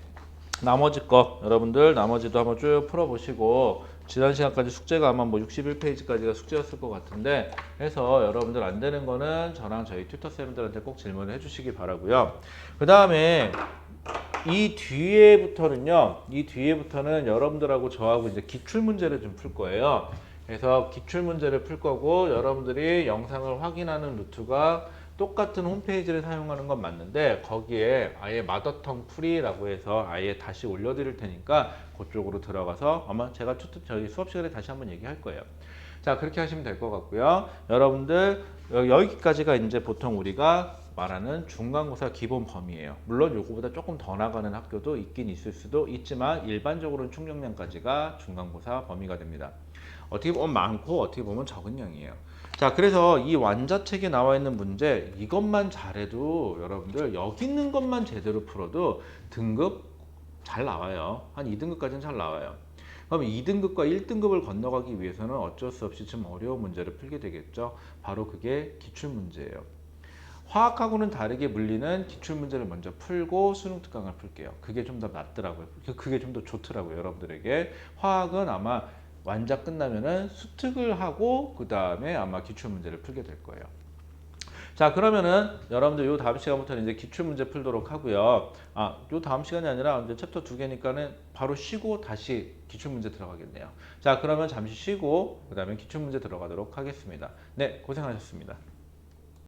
나머지도 한번 쭉 풀어보시고 지난 시간까지 숙제가 아마 뭐 61페이지까지가 숙제였을 것 같은데 해서 여러분들 안 되는 거는 저랑 저희 튜터쌤들한테 꼭 질문을 해주시기 바라고요. 그 다음에 이 뒤에부터는 여러분들하고 저하고 이제 기출 문제를 좀 풀 거예요. 그래서 기출 문제를 풀 거고 여러분들이 영상을 확인하는 루트가 똑같은 홈페이지를 사용하는 건 맞는데 거기에 아예 마더텅 풀이라고 해서 아예 다시 올려드릴 테니까 그쪽으로 들어가서 아마 제가 저희 수업 시간에 다시 한번 얘기할 거예요. 자, 그렇게 하시면 될 것 같고요. 여러분들 여기까지가 이제 보통 우리가 말하는 중간고사 기본 범위예요. 물론 요거보다 조금 더 나가는 학교도 있긴 있을 수도 있지만 일반적으로는 충족량까지가 중간고사 범위가 됩니다. 어떻게 보면 많고 어떻게 보면 적은 양이에요. 자, 그래서 이 완자책에 나와 있는 문제 이것만 잘해도 여러분들 여기 있는 것만 제대로 풀어도 등급 잘 나와요. 한 2등급까지는 잘 나와요. 그럼 2등급과 1등급을 건너가기 위해서는 어쩔 수 없이 좀 어려운 문제를 풀게 되겠죠. 바로 그게 기출문제예요. 화학하고는 다르게 물리는 기출문제를 먼저 풀고 수능 특강을 풀게요. 그게 좀 더 낫더라고요. 그게 좀 더 좋더라고요, 여러분들에게. 화학은 아마 완자 끝나면은 수특을 하고 그 다음에 아마 기출문제를 풀게 될 거예요. 자, 그러면은 여러분들 요 다음 시간부터는 이제 기출문제 풀도록 하고요. 요 다음 시간이 아니라 이제 챕터 2개니까는 바로 쉬고 다시 기출문제 들어가겠네요. 자, 그러면 잠시 쉬고 그 다음에 기출문제 들어가도록 하겠습니다. 네, 고생하셨습니다.